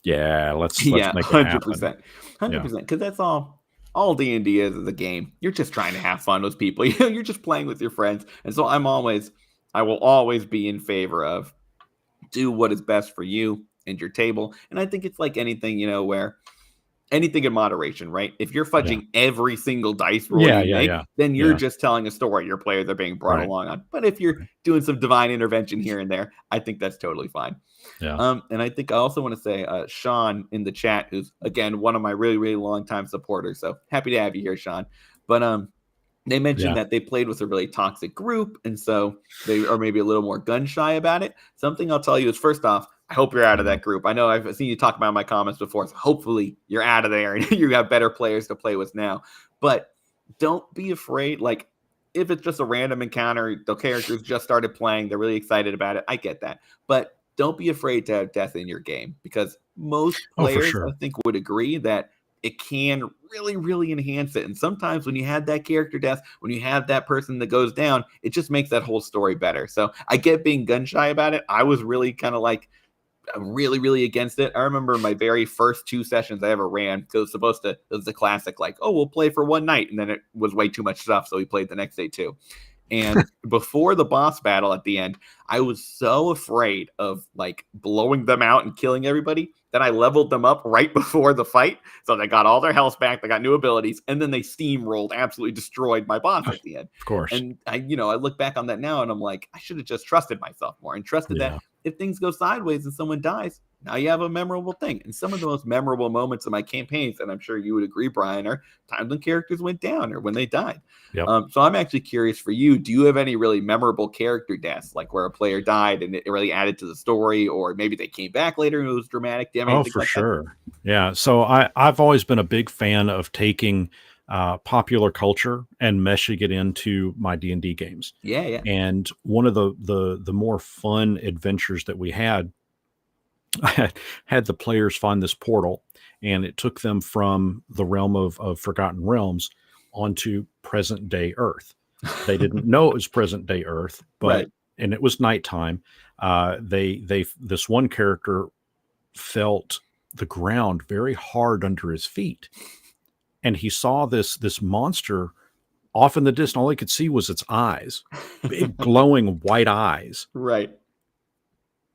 let's make it 100%, 100%. Because that's all D&D is a game. You're just trying to have fun with people. You're just playing with your friends. And so I will always be in favor of do what is best for you and your table. And I think it's like anything, where anything in moderation, right? If you're Yeah. fudging every single dice roll Yeah, you yeah, make, yeah. then you're Yeah. just telling a story your players are being brought Right. along on. But if you're doing some divine intervention here and there, I think that's totally fine. Yeah. And I think I also want to say, Sean in the chat, who's again one of my really, really long time supporters. So happy to have you here, Sean. But they mentioned Yeah. that they played with a really toxic group, and so they are maybe a little more gun shy about it. Something I'll tell you is, first off, I hope you're out of Yeah. that group. I know I've seen you talk about in my comments before, so hopefully you're out of there and you have better players to play with now. But don't be afraid. Like, if it's just a random encounter, the characters just started playing, they're really excited about it. I get that. But don't be afraid to have death in your game, because most Oh, for players, I sure. think, would agree that it can really, really enhance it. And sometimes when you have that character death, when you have that person that goes down, it just makes that whole story better. So I get being gun shy about it. I was really kind of like, really, really against it. I remember my very first 2 sessions I ever ran, because it was supposed to, it was the classic, like, oh, we'll play for one night. And then it was way too much stuff. So we played the next day too. And before the boss battle at the end, I was so afraid of like blowing them out and killing everybody that I leveled them up right before the fight. So they got all their health back, they got new abilities, and then they steamrolled, absolutely destroyed my boss at the end. Of course. And I look back on that now and I'm like, I should have just trusted myself more and trusted that Yeah. if things go sideways and someone dies, now you have a memorable thing. And some of the most memorable moments of my campaigns, and I'm sure you would agree, Brian, are times when characters went down or when they died. Yep. So I'm actually curious for you. Do you have any really memorable character deaths, like where a player died and it really added to the story, or maybe they came back later and it was dramatic? Do you have Oh, anything for like that? sure. Yeah. So I've always been a big fan of taking popular culture and meshing it into my D&D games. Yeah, yeah. And one of the more fun adventures that we had, I had the players find this portal, and it took them from the realm of Forgotten Realms onto present day Earth. They didn't know it was present day Earth, Right. and it was nighttime. This one character felt the ground very hard under his feet, and he saw this monster off in the distance. All he could see was its eyes, big glowing white eyes, Right.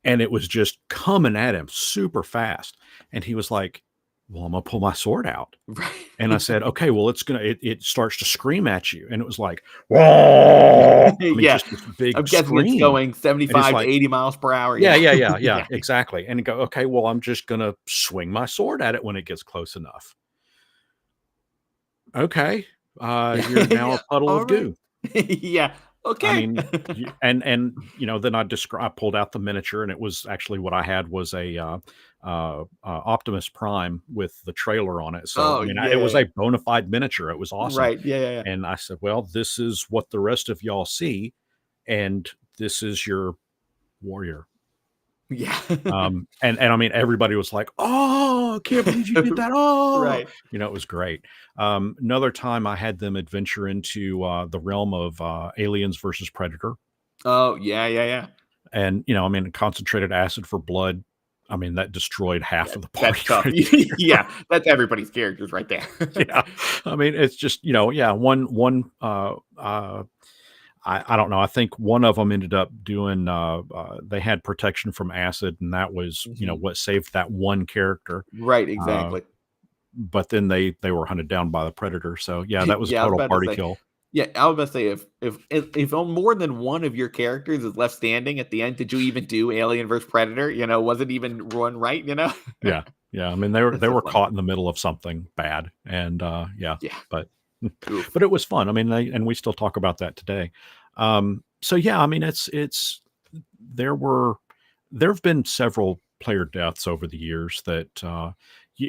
and it was just coming at him super fast. And he was like, well, I'm gonna pull my sword out. Right. And I said, okay, well, it starts to scream at you. And it was like, whoa. I mean, Yeah. just this big I'm guessing it's scream. going And it's 75 to like, 80 miles per hour. yeah, Yeah. yeah, yeah, yeah, Yeah. exactly. And go, okay, well, I'm just gonna swing my sword at it when it gets close enough. Okay. You're now Yeah. a puddle All of right. goo. Yeah. I Okay. mean, and then I pulled out the miniature, and it was actually, what I had was a Optimus Prime with the trailer on it. So Oh, I mean, yeah, it yeah, was yeah. a bona fide miniature. It was awesome. Right. Yeah, yeah, yeah. And I said, well, this is what the rest of y'all see, and this is your warrior. Yeah. And I mean, everybody was like, "Oh, I can't believe you did that!" Oh, Right. it was great. Another time, I had them adventure into the realm of Aliens versus Predator, Oh, yeah, yeah, yeah. and I mean, concentrated acid for blood. I mean, that destroyed half Yeah, of the that's party tough. right there. Yeah, that's everybody's characters right there. Yeah, I mean, it's just yeah, one. I don't know. I think one of them ended up doing. They had protection from acid, and that was Mhm. what saved that one character. Right, Uh, exactly. but then they were hunted down by the predator. So yeah, that was a Yeah, I was total about to party say. kill. Yeah, I was about to say, if more than one of your characters is left standing at the end, did you even do Alien versus Predator? Was it even run right? Yeah, yeah. I mean, they were That's they so were funny. caught in the middle of something bad, and yeah, Yeah. but Oof. but it was fun. I mean, and we still talk about that today. So yeah, I mean, there were there have been several player deaths over the years that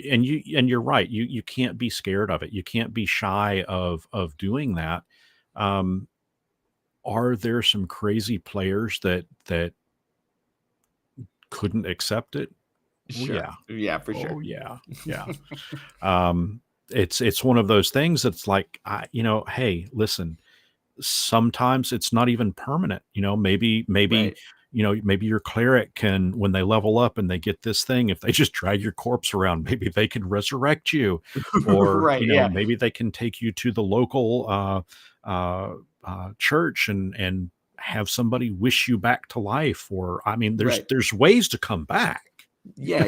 and you're right. You can't be scared of it. You can't be shy of doing that. Um, are there some crazy players that couldn't accept it? Oh Sure. yeah. Yeah, for Oh sure. yeah. Yeah. Um, it's one of those things that's like, hey, listen, sometimes it's not even permanent. Maybe Right. maybe your cleric can, when they level up and they get this thing, if they just drag your corpse around, maybe they can resurrect you, or Right. Yeah. maybe they can take you to the local church and have somebody wish you back to life. Or I mean, Right. there's ways to come back. Yeah,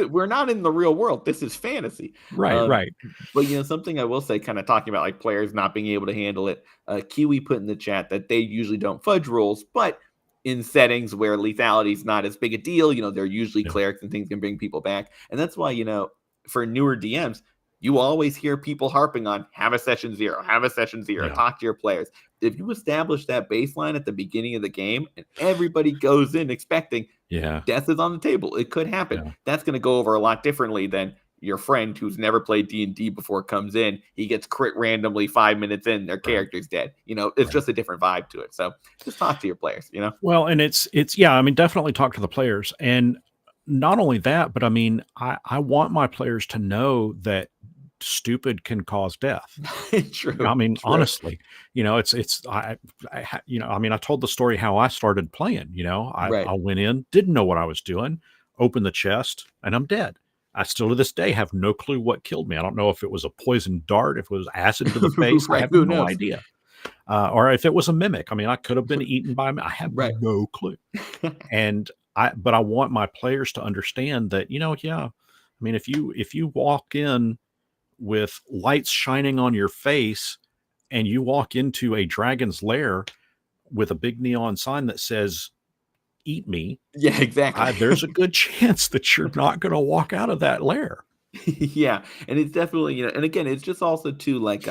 we're not in the real world. This is fantasy. Right, Um, right. but something I will say, kind of talking about like players not being able to handle it. Kiwi put in the chat that they usually don't fudge rules, but in settings where lethality is not as big a deal, they're usually Yeah, clerics and things can bring people back, and that's why for newer DMs, you always hear people harping on have a session 0, have a session 0, yeah, talk to your players. If you establish that baseline at the beginning of the game, and everybody goes in expecting yeah, death is on the table. It could happen. yeah. That's going to go over a lot differently than your friend who's never played D&D before comes in. He gets crit randomly 5 minutes in, their Right, character's dead. It's right. just a different vibe to it. So just talk to your players. Well, and it's yeah, I mean, definitely talk to the players. And not only that, but I mean, I want my players to know that stupid can cause death. I True, mean, true. honestly, I mean, I told the story how I started playing. Right. I went in, didn't know what I was doing, opened the chest, and I'm dead. I still to this day have no clue what killed me. I don't know if it was a poison dart, if it was acid to the face. I Right. have Who no knows? idea. Or if it was a mimic. I mean, I could have been eaten by I have Right. no clue. And but I want my players to understand that, yeah. I mean, if you walk in with lights shining on your face and you walk into a dragon's lair with a big neon sign that says "Eat me," Yeah, exactly. there's a good chance that you're not going to walk out of that lair. Yeah. And it's definitely, and again, it's just also too like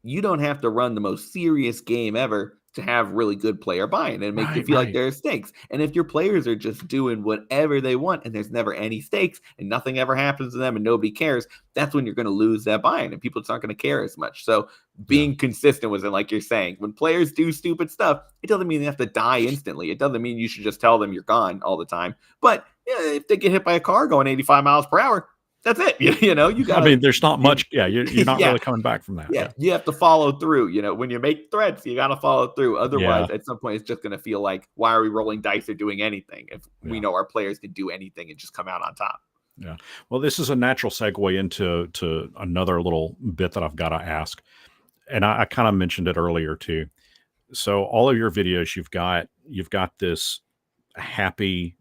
you don't have to run the most serious game ever to have really good player buy-in and make you Right, feel like right. there are stakes. And if your players are just doing whatever they want and there's never any stakes and nothing ever happens to them and nobody cares, that's when you're going to lose that buy-in and people just aren't going to care as much. So Yeah. being consistent with it, like you're saying, when players do stupid stuff, it doesn't mean they have to die instantly. It doesn't mean you should just tell them you're gone all the time. But yeah, if they get hit by a car going 85 miles per hour, that's it. You I gotta mean, there's not you much. Yeah, you're not yeah, really coming back from that. yeah, Yeah. you have to follow through. When you make threats, you got to follow through. Yeah. Otherwise, at some point, it's just going to feel like, why are we rolling dice or doing anything if we Yeah. know our players can do anything and just come out on top? Yeah. Well, this is a natural segue into another little bit that I've got to ask. And I kind of mentioned it earlier too. So all of your videos, you've got this happy,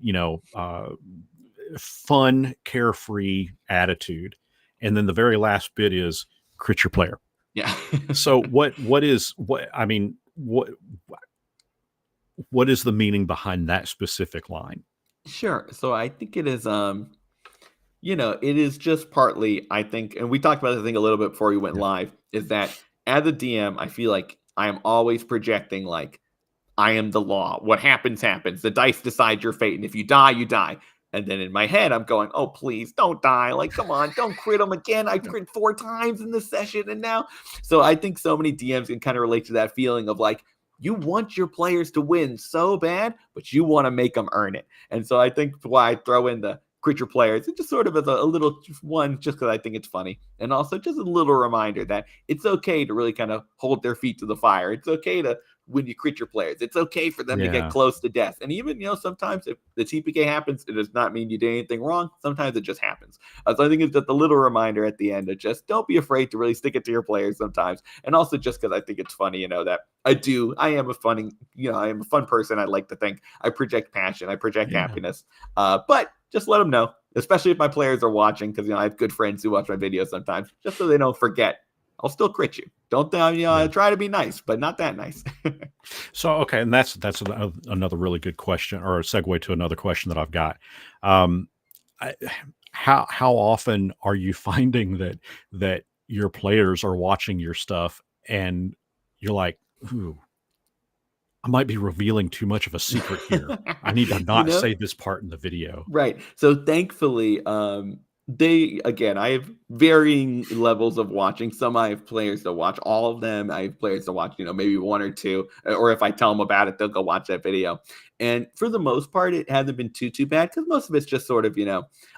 fun, carefree attitude. And then the very last bit is crit your player. Yeah. So what I mean, what is the meaning behind that specific line? Sure. So I think it is it is just partly, I think, and we talked about this, I think, a little bit before we went Yeah. live, is that as a DM, I feel like I am always projecting like I am the law. What happens, happens. The dice decide your fate. And if you die, you die. And then in my head, I'm going, oh, please don't die. Like, come on, don't crit them again. I Yeah. crit 4 times in this session. And now, so I think so many DMs can kind of relate to that feeling of like, you want your players to win so bad, but you want to make them earn it. And so I think why I throw in the crit your players, it just sort of as a little one, just because I think it's funny. And also just a little reminder that it's okay to really kind of hold their feet to the fire. It's okay to when you crit your players. It's okay for them to get Yeah. close to death. And even, sometimes if the TPK happens, it does not mean you did anything wrong. Sometimes it just happens. So I think it's just a little reminder at the end of just don't be afraid to really stick it to your players sometimes. And also just because I think it's funny, that I am a funny, I am a fun person. I like to think I project passion, I project Yeah. happiness. But just let them know, especially if my players are watching, because, I have good friends who watch my videos sometimes, just so they don't forget. I'll still crit you. Don't Yeah. try to be nice, but not that nice. So, okay, and that's another really good question, or a segue to another question that I've got. Um, I, how often are you finding that your players are watching your stuff and you're like, ooh, I might be revealing too much of a secret here. I need to you not know, say this part in the video. Right. So thankfully, they again, I have varying levels of watching. Some I have players to watch all of them. I have players to watch, maybe one or two, or if I tell them about it, they'll go watch that video. And for the most part, it hasn't been too bad because most of it's just sort of,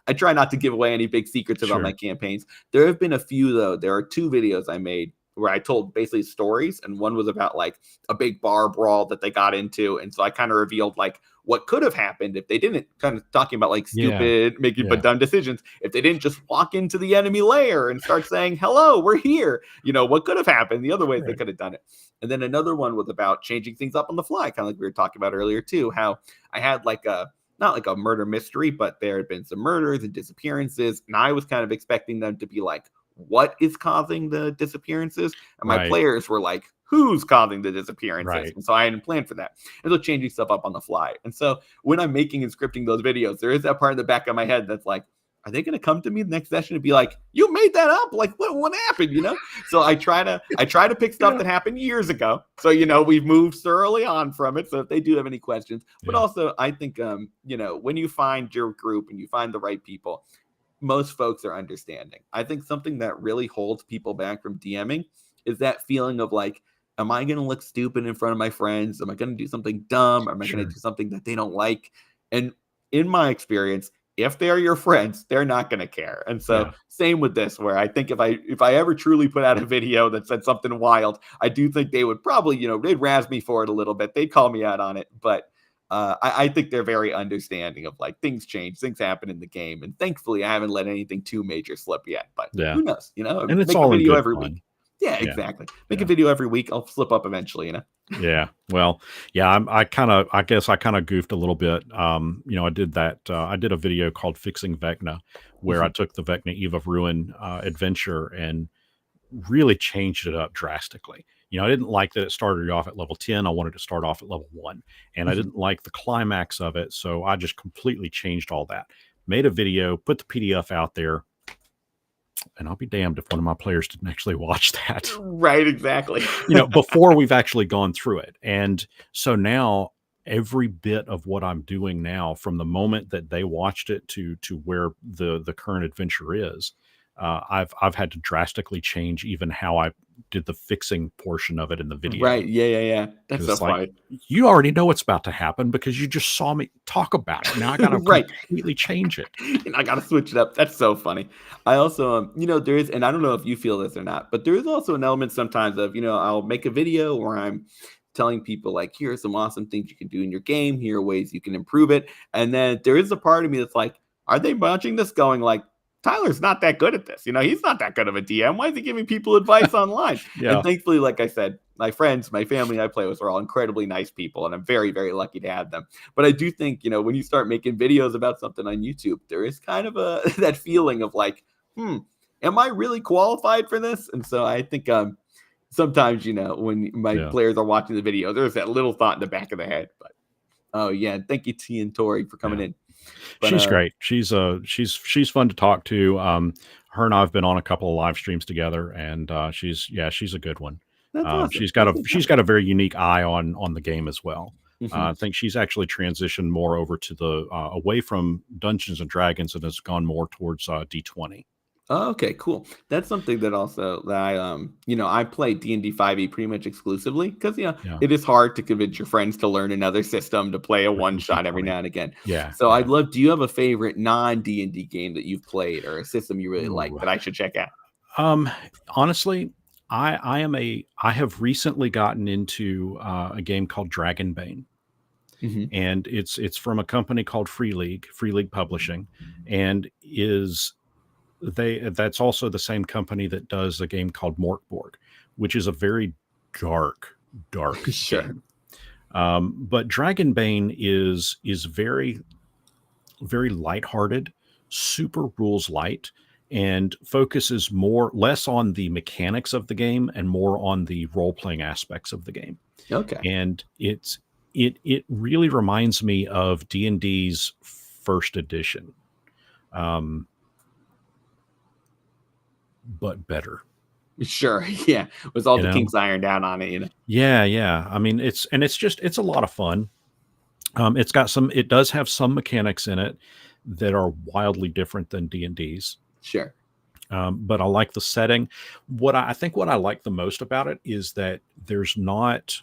I try not to give away any big secrets about my Sure. campaigns. There have been a few though. There are 2 videos I made where I told basically stories, and one was about like a big bar brawl that they got into, and so I kind of revealed like what could have happened if they didn't, kind of talking about like Yeah. stupid making but Yeah. dumb decisions, if they didn't just walk into the enemy lair and start saying hello, we're here, what could have happened, the other ways they Right. could have done it. And then another one was about changing things up on the fly, kind of like we were talking about earlier too, how I had like not like a murder mystery, but there had been some murders and disappearances. And I was kind of expecting them to be like, what is causing the disappearances? And my Right. players were like, who's causing the disappearances? Right. And so I hadn't planned for that. And so changing stuff up on the fly. And so when I'm making and scripting those videos, there is that part in the back of my head that's like, are they going to come to me the next session and be like, you made that up? Like, what happened? So I try to pick stuff that happened years ago. So, we've moved thoroughly on from it. So if they do have any questions, but also I think, when you find your group and you find the right people, most folks are understanding. I think something that really holds people back from DMing is that feeling of like, am I going to look stupid in front of my friends? Am I going to do something dumb? Am I going to do something that they don't like? And in my experience, if they're your friends, they're not going to care. And so same with this, where I think if I ever truly put out a video that said something wild, I do think they would probably, they'd razz me for it a little bit. They'd call me out on it. But I think they're very understanding of like things change, things happen in the game. And thankfully, I haven't let anything too major slip yet. But who knows? And it's make all a video in good every fun. week. Yeah, exactly. Make a video every week. I'll slip up eventually, Yeah. Well, I guess I kind of goofed a little bit. I did that. I did a video called Fixing Vecna, where I took the Vecna Eve of Ruin adventure and really changed it up drastically. I didn't like that it started off at level 10. I wanted to start off at level 1. And I didn't like the climax of it. So I just completely changed all that. Made a video, put the PDF out there. And I'll be damned if one of my players didn't actually watch that. Right, exactly. Before we've actually gone through it. And so now every bit of what I'm doing now, from the moment that they watched it to where the current adventure is, I've had to drastically change even how I did the fixing portion of it in the video. Right. Yeah. That's so funny. You already know what's about to happen because you just saw me talk about it. Now I got to completely change it. And I got to switch it up. That's so funny. I also, there is, and I don't know if you feel this or not, but there is also an element sometimes of, I'll make a video where I'm telling people like, here are some awesome things you can do in your game. Here are ways you can improve it. And then there is a part of me that's like, are they watching this going like, Tyler's not that good at this. He's not that good of a DM. Why is he giving people advice online? And thankfully, like I said, my friends, my family I play with are all incredibly nice people, and I'm very, very lucky to have them. But I do think, when you start making videos about something on YouTube, there is kind of that feeling of like, am I really qualified for this? And so I think sometimes, when my players are watching the video, there's that little thought in the back of the head. But thank you, T and Tori, for coming in. But, she's great. She's fun to talk to. Her and I've been on a couple of live streams together, and she's a good one. Awesome. She's got a very unique eye on the game as well. I think she's actually transitioned more over to the away from Dungeons and Dragons and has gone more towards D20. Oh, okay, cool. That's something that also that I play D&D 5e pretty much exclusively because it is hard to convince your friends to learn another system to play a one shot every now and again. So I'd love. Do you have a favorite non D&D game that you've played or a system you really like that I should check out? Honestly, I have recently gotten into a game called Dragonbane. And it's from a company called Free League Publishing, and that's also the same company that does a game called Morkborg, which is a very dark game. But Dragonbane is very, very lighthearted, super rules light, and focuses less on the mechanics of the game and more on the role-playing aspects of the game. Okay. And it really reminds me of D&D's first edition. But better. Sure. Yeah. With all the kinks ironed out on it, Yeah. I mean, it's a lot of fun. It does have some mechanics in it that are wildly different than D&D's. Sure. But I like the setting. What I like the most about it is that there's not,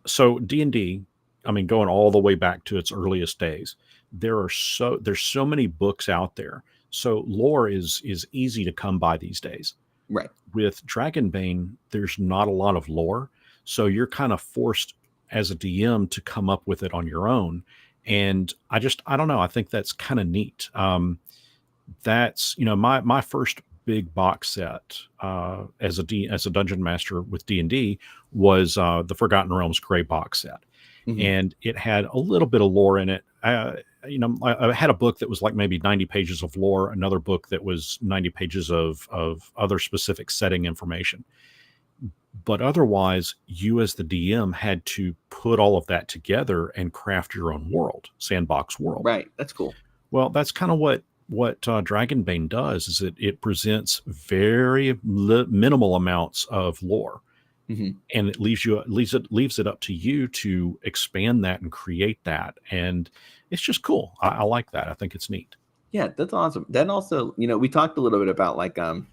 so D&D, I mean, going all the way back to its earliest days, there's so many books out there. So lore is easy to come by these days. Right. With Dragonbane, there's not a lot of lore. So you're kind of forced as a DM to come up with it on your own. And I don't know. I think that's kind of neat. That's, my first big box set as a dungeon master with D&D was the Forgotten Realms Gray box set. And it had a little bit of lore in it. I had a book that was like maybe 90 pages of lore, another book that was 90 pages of other specific setting information. But otherwise, you as the DM had to put all of that together and craft your own world, sandbox world. Right. That's cool. Well, that's kind of what Dragonbane does. Is it presents very minimal amounts of lore, and it leaves it up to you to expand that and create that, and it's just cool. I like that. I think it's neat. Yeah, that's awesome. Then also, we talked a little bit about like how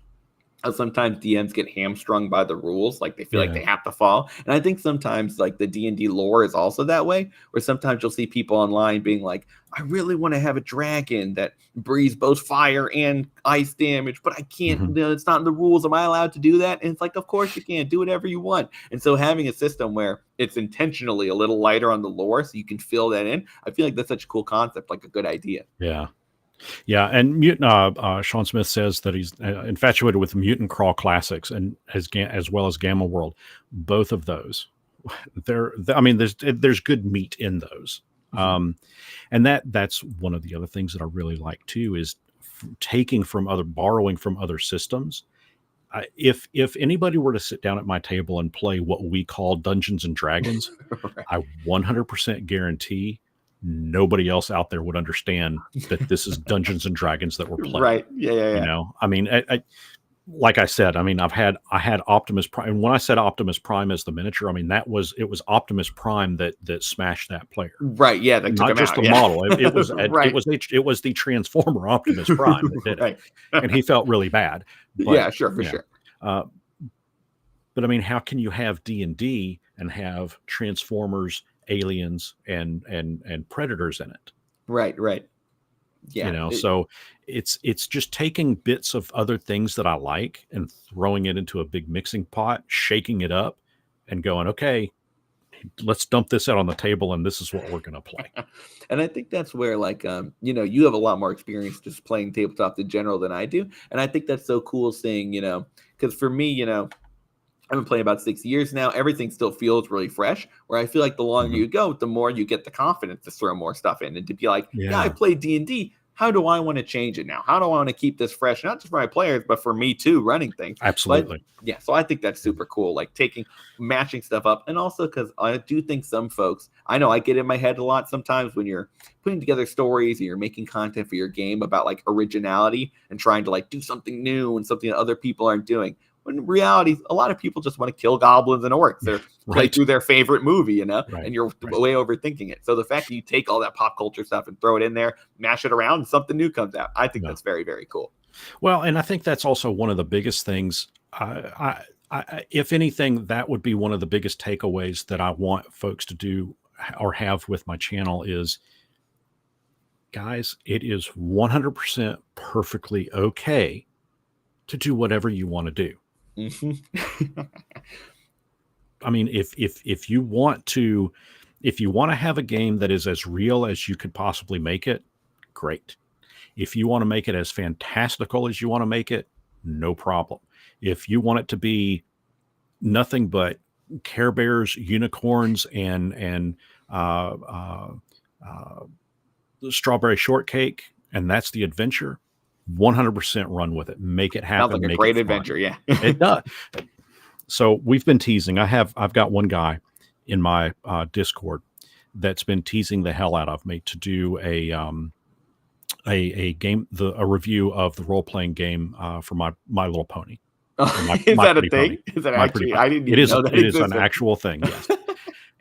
sometimes DMs get hamstrung by the rules, like they feel like Yeah. they have to follow. And I think sometimes like the D&D lore is also that way, where sometimes you'll see people online being like, I really want to have a dragon that breathes both fire and ice damage, but I can't, Mhm. it's not in the rules. Am I allowed to do that? And it's like, of course you can, do whatever you want. And so having a system where it's intentionally a little lighter on the lore so you can fill that in, I feel like that's such a cool concept, like a good idea. Yeah. Yeah, and Sean Smith says that he's infatuated with Mutant Crawl Classics and as well as Gamma World. Both of those, I mean, there's good meat in those, and that's one of the other things that I really like too is borrowing from other systems. If anybody were to sit down at my table and play what we call Dungeons and Dragons, Right. I 100% guarantee nobody else out there would understand that this is Dungeons and Dragons that we're playing. Right. Yeah. I mean, like I said, I mean, I had Optimus Prime, and when I said Optimus Prime as the miniature, I mean it was Optimus Prime that smashed that player. Right. Yeah. That took Not him just out. the Yeah. model. It was Right. it was the Transformer Optimus Prime that did Right. it, and he felt really bad. But, Yeah, sure, for sure. But I mean, how can you have D&D and have Transformers, aliens, and predators in it? Right. Yeah. So it's just taking bits of other things that I like and throwing it into a big mixing pot, shaking it up, and going, okay, let's dump this out on the table, and this is what we're going to play. And I think that's where, like, you have a lot more experience just playing tabletop in general than I do. And I think that's so cool seeing, because for me, I've been playing about 6 years now. Everything still feels really fresh, where I feel like the longer you go, the more you get the confidence to throw more stuff in and to be like, yeah, I played D&D. How do I want to change it now? How do I want to keep this fresh? Not just for my players, but for me too, running things. Absolutely. But, yeah. So I think that's super cool. Like matching stuff up. And also because I do think some folks, I know I get in my head a lot sometimes when you're putting together stories and you're making content for your game about like originality and trying to like do something new and something that other people aren't doing. When in reality, a lot of people just want to kill goblins and orcs or play through their favorite movie, and you're way overthinking it. So the fact that you take all that pop culture stuff and throw it in there, mash it around, and something new comes out, I think that's very, very cool. Well, and I think that's also one of the biggest things. If anything, that would be one of the biggest takeaways that I want folks to do or have with my channel is, guys, it is 100% perfectly okay to do whatever you want to do. I mean, if you want to have a game that is as real as you could possibly make it, great. If you want to make it as fantastical as you want to make it, no problem. If you want it to be nothing but Care Bears, unicorns, and strawberry shortcake, and that's the adventure, 100% run with it. Make it happen. Sounds like a great adventure. Yeah. It does. So we've been teasing. I've got one guy in my Discord that's been teasing the hell out of me to do a game, a review of the role playing game for My Little Pony. Is that a thing? Is that actually? I didn't even know that it is an actual thing. Yes.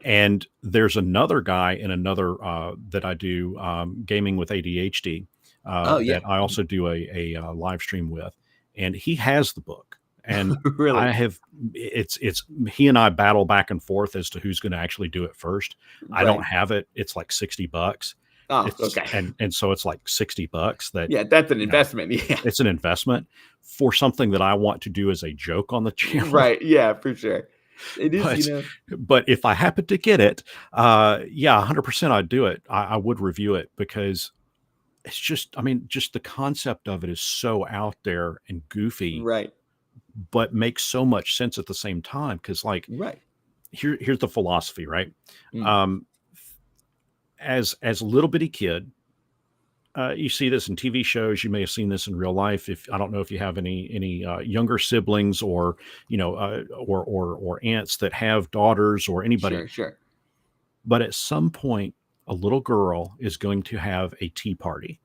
And there's another guy in another that I do gaming with ADHD. That I also do a live stream with, and he has the book, and really? it's he and I battle back and forth as to who's going to actually do it first. I don't have it. It's like $60. Oh, okay. And so it's like $60 that, that's an investment. Yeah. It's an investment for something that I want to do as a joke on the channel. Right. Yeah, for sure. It is, but if I happen to get it, 100% I'd do it. I would review it because it's just, I mean, just the concept of it is so out there and goofy, right? But makes so much sense at the same time. Cause like, here's the philosophy, right? As a little bitty kid, You see this in TV shows. You may have seen this in real life. If I don't know if you have any younger siblings or or aunts that have daughters or anybody, Sure, sure. but at some point, a little girl is going to have a tea party.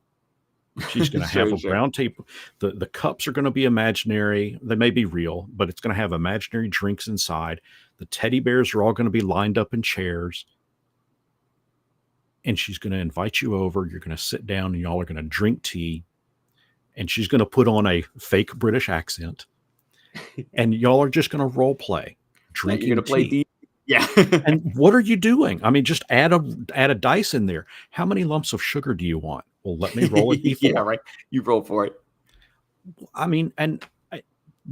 She's going to have Sure, a sure. round table. The cups are going to be imaginary. They may be real, but it's going to have imaginary drinks inside. The teddy bears are all going to be lined up in chairs. And she's going to invite you over. You're going to sit down and y'all are going to drink tea. And she's going to put on a fake British accent. And y'all are just going to role play drinking You're gonna play tea. Yeah. And what are you doing? I mean, just add a dice in there. How many lumps of sugar do you want? Well, let me roll a d4. Yeah, right. You roll for it. I mean,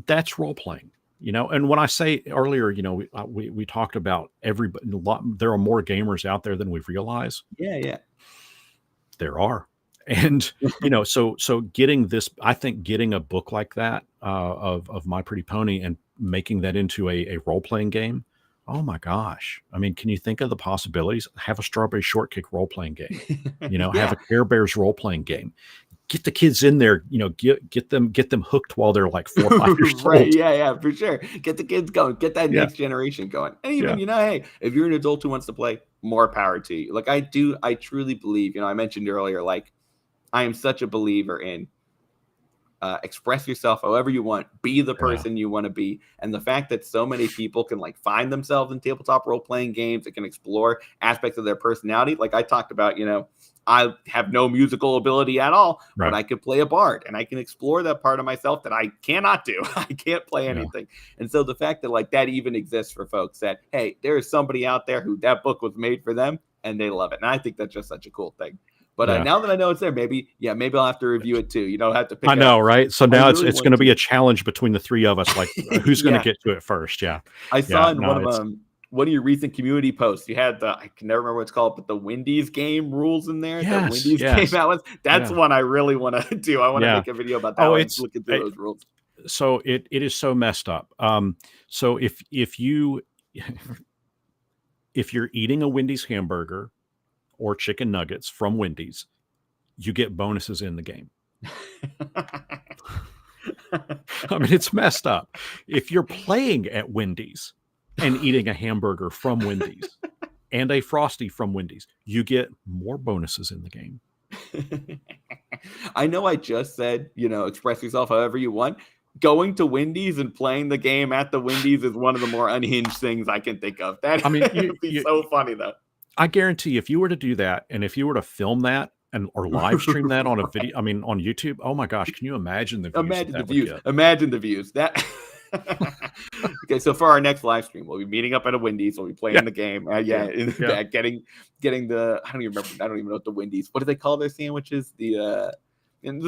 that's role playing, And when I say earlier, we talked about everybody. There are more gamers out there than we realize. Yeah, yeah. There are, and so getting this, I think getting a book like that of My Pretty Pony and making that into a role playing game. Oh my gosh! I mean, can you think of the possibilities? Have a Strawberry Shortcake role playing game. Yeah. Have a Care Bears role playing game. Get the kids in there. Get them hooked while they're like 4 or 5 years Right. old. Yeah, for sure. Get the kids going. Get that next generation going. And even hey, if you're an adult who wants to play, more power to you. Like I truly believe. I mentioned earlier, like I am such a believer in. Express yourself however you want, be the person you want to be. And the fact that so many people can like find themselves in tabletop role-playing games that can explore aspects of their personality. Like I talked about, I have no musical ability at all, but I could play a bard and I can explore that part of myself that I cannot do. I can't play anything. And so the fact that like that even exists for folks that, hey, there is somebody out there who that book was made for them and they love it. And I think that's just such a cool thing. But now that I know it's there, maybe I'll have to review it too. You don't have to pick. I know, right? So now really it's going to be a challenge between the three of us. Like, who's going to get to it first? Yeah, I saw in one of your recent community posts, you had I can never remember what it's called, but the Wendy's game rules in there. Yes, Wendy's game out with. That's one I really want to do. I want to make a video about that. It's looking through those rules. So it is so messed up. So if you're eating a Wendy's hamburger or chicken nuggets from Wendy's, you get bonuses in the game. I mean, it's messed up. If you're playing at Wendy's and eating a hamburger from Wendy's and a Frosty from Wendy's, you get more bonuses in the game. I know I just said, express yourself however you want. Going to Wendy's and playing the game at the Wendy's is one of the more unhinged things I can think of. That would be so funny, though. I guarantee if you were to do that and if you were to film that or live stream that on a video, on YouTube, oh my gosh, can you imagine the views? Imagine the views. That okay, so for our next live stream, we'll be meeting up at a Wendy's. We'll be playing the game. Getting the I don't even know what the Wendy's. What do they call their sandwiches? The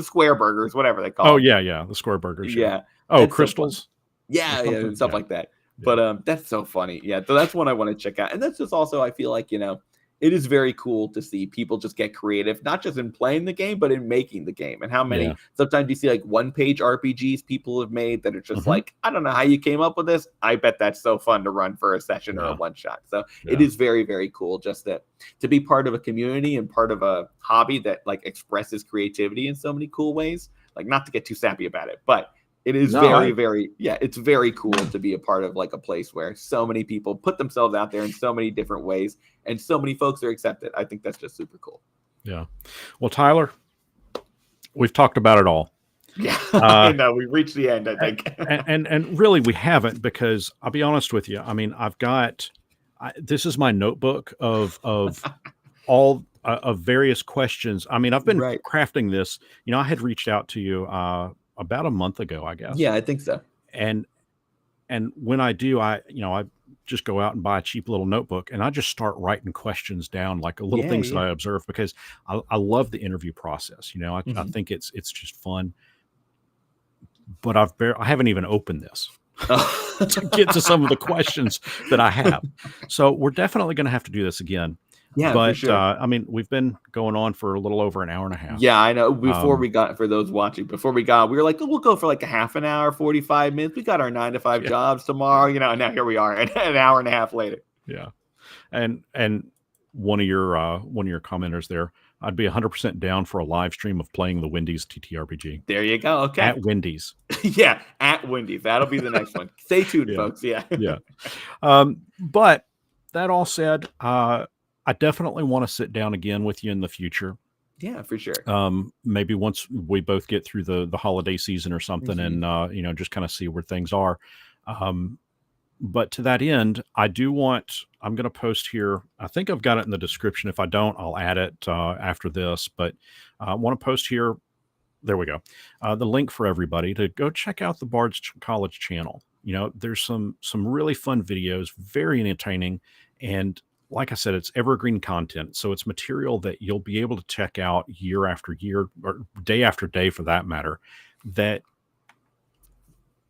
square burgers, whatever they call. Oh yeah, the square burgers. Yeah. Oh, crystals. So and stuff like that. But that's so funny. Yeah, so that's one I want to check out. And that's just also I feel like it is very cool to see people just get creative, not just in playing the game, but in making the game. And how many sometimes you see like one-page RPGs people have made that are just like, I don't know how you came up with this. I bet that's so fun to run for a session or a one-shot. So it is very, very cool just to be part of a community and part of a hobby that like expresses creativity in so many cool ways. Like not to get too sappy about it, but it is it's very cool to be a part of like a place where so many people put themselves out there in so many different ways and so many folks are accepted. I think that's just super cool. Yeah. Well, Tyler, we've talked about it all. Yeah. I know we've reached the end, I think. and really we haven't, because I'll be honest with you. I mean, this is my notebook of all of various questions. I mean, I've been crafting this, I had reached out to you, about a month ago, I guess. Yeah, I think so. And when I do, I just go out and buy a cheap little notebook and I just start writing questions down, like little things that I observe, because I love the interview process. I think it's just fun, but I haven't even opened this to get to some of the questions that I have. So we're definitely going to have to do this again. Yeah, but for sure. I mean, we've been going on for a little over an hour and a half. Yeah, I know. For those watching, we were like, we'll go for like a half an hour, 45 minutes. We got our 9 to 5 jobs tomorrow, and now here we are, an hour and a half later. Yeah, and one of your commenters there. I'd be 100% down for a live stream of playing the Wendy's TTRPG There you go. Okay. at Wendy's. Yeah, at Wendy's. That'll be the next one. Stay tuned, Yeah, folks. Yeah. yeah. But that all said, I definitely want to sit down again with you in the future. Yeah, for sure. Maybe once we both get through the holiday season or something, Mhm. and just kind of see where things are. But to that end, I'm going to post here. I think I've got it in the description. If I don't, I'll add it after this. But I want to post here. There we go. The link for everybody to go check out the Bard's College channel. There's some really fun videos, very entertaining, and like I said, it's evergreen content. So it's material that you'll be able to check out year after year, or day after day, for that matter, that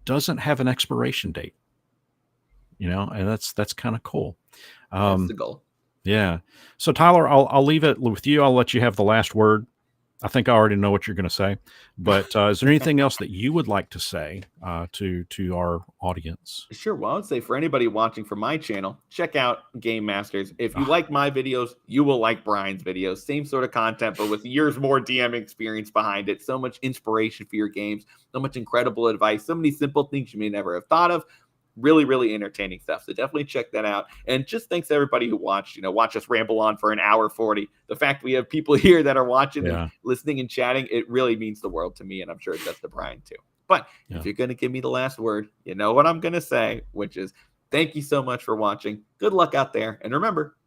doesn't have an expiration date. And that's kind of cool. That's Um, the goal. yeah. So Tyler, I'll leave it with you. I'll let you have the last word. I think I already know what you're going to say, but is there anything else that you would like to say to our audience? Sure. Well, I would say for anybody watching from my channel, check out GameMasters. If you Ah, like my videos, you will like Brian's videos. Same sort of content, but with years more DM experience behind it. So much inspiration for your games, so much incredible advice, so many simple things you may never have thought of. Really, really entertaining stuff. So definitely check that out. And just thanks to everybody who watched, watch us ramble on for an hour 40. The fact we have people here that are watching and yeah, listening and chatting, it really means the world to me. And I'm sure it does to Brian too. But yeah. if you're going to give me the last word, you know what I'm going to say, which is thank you so much for watching. Good luck out there. And remember,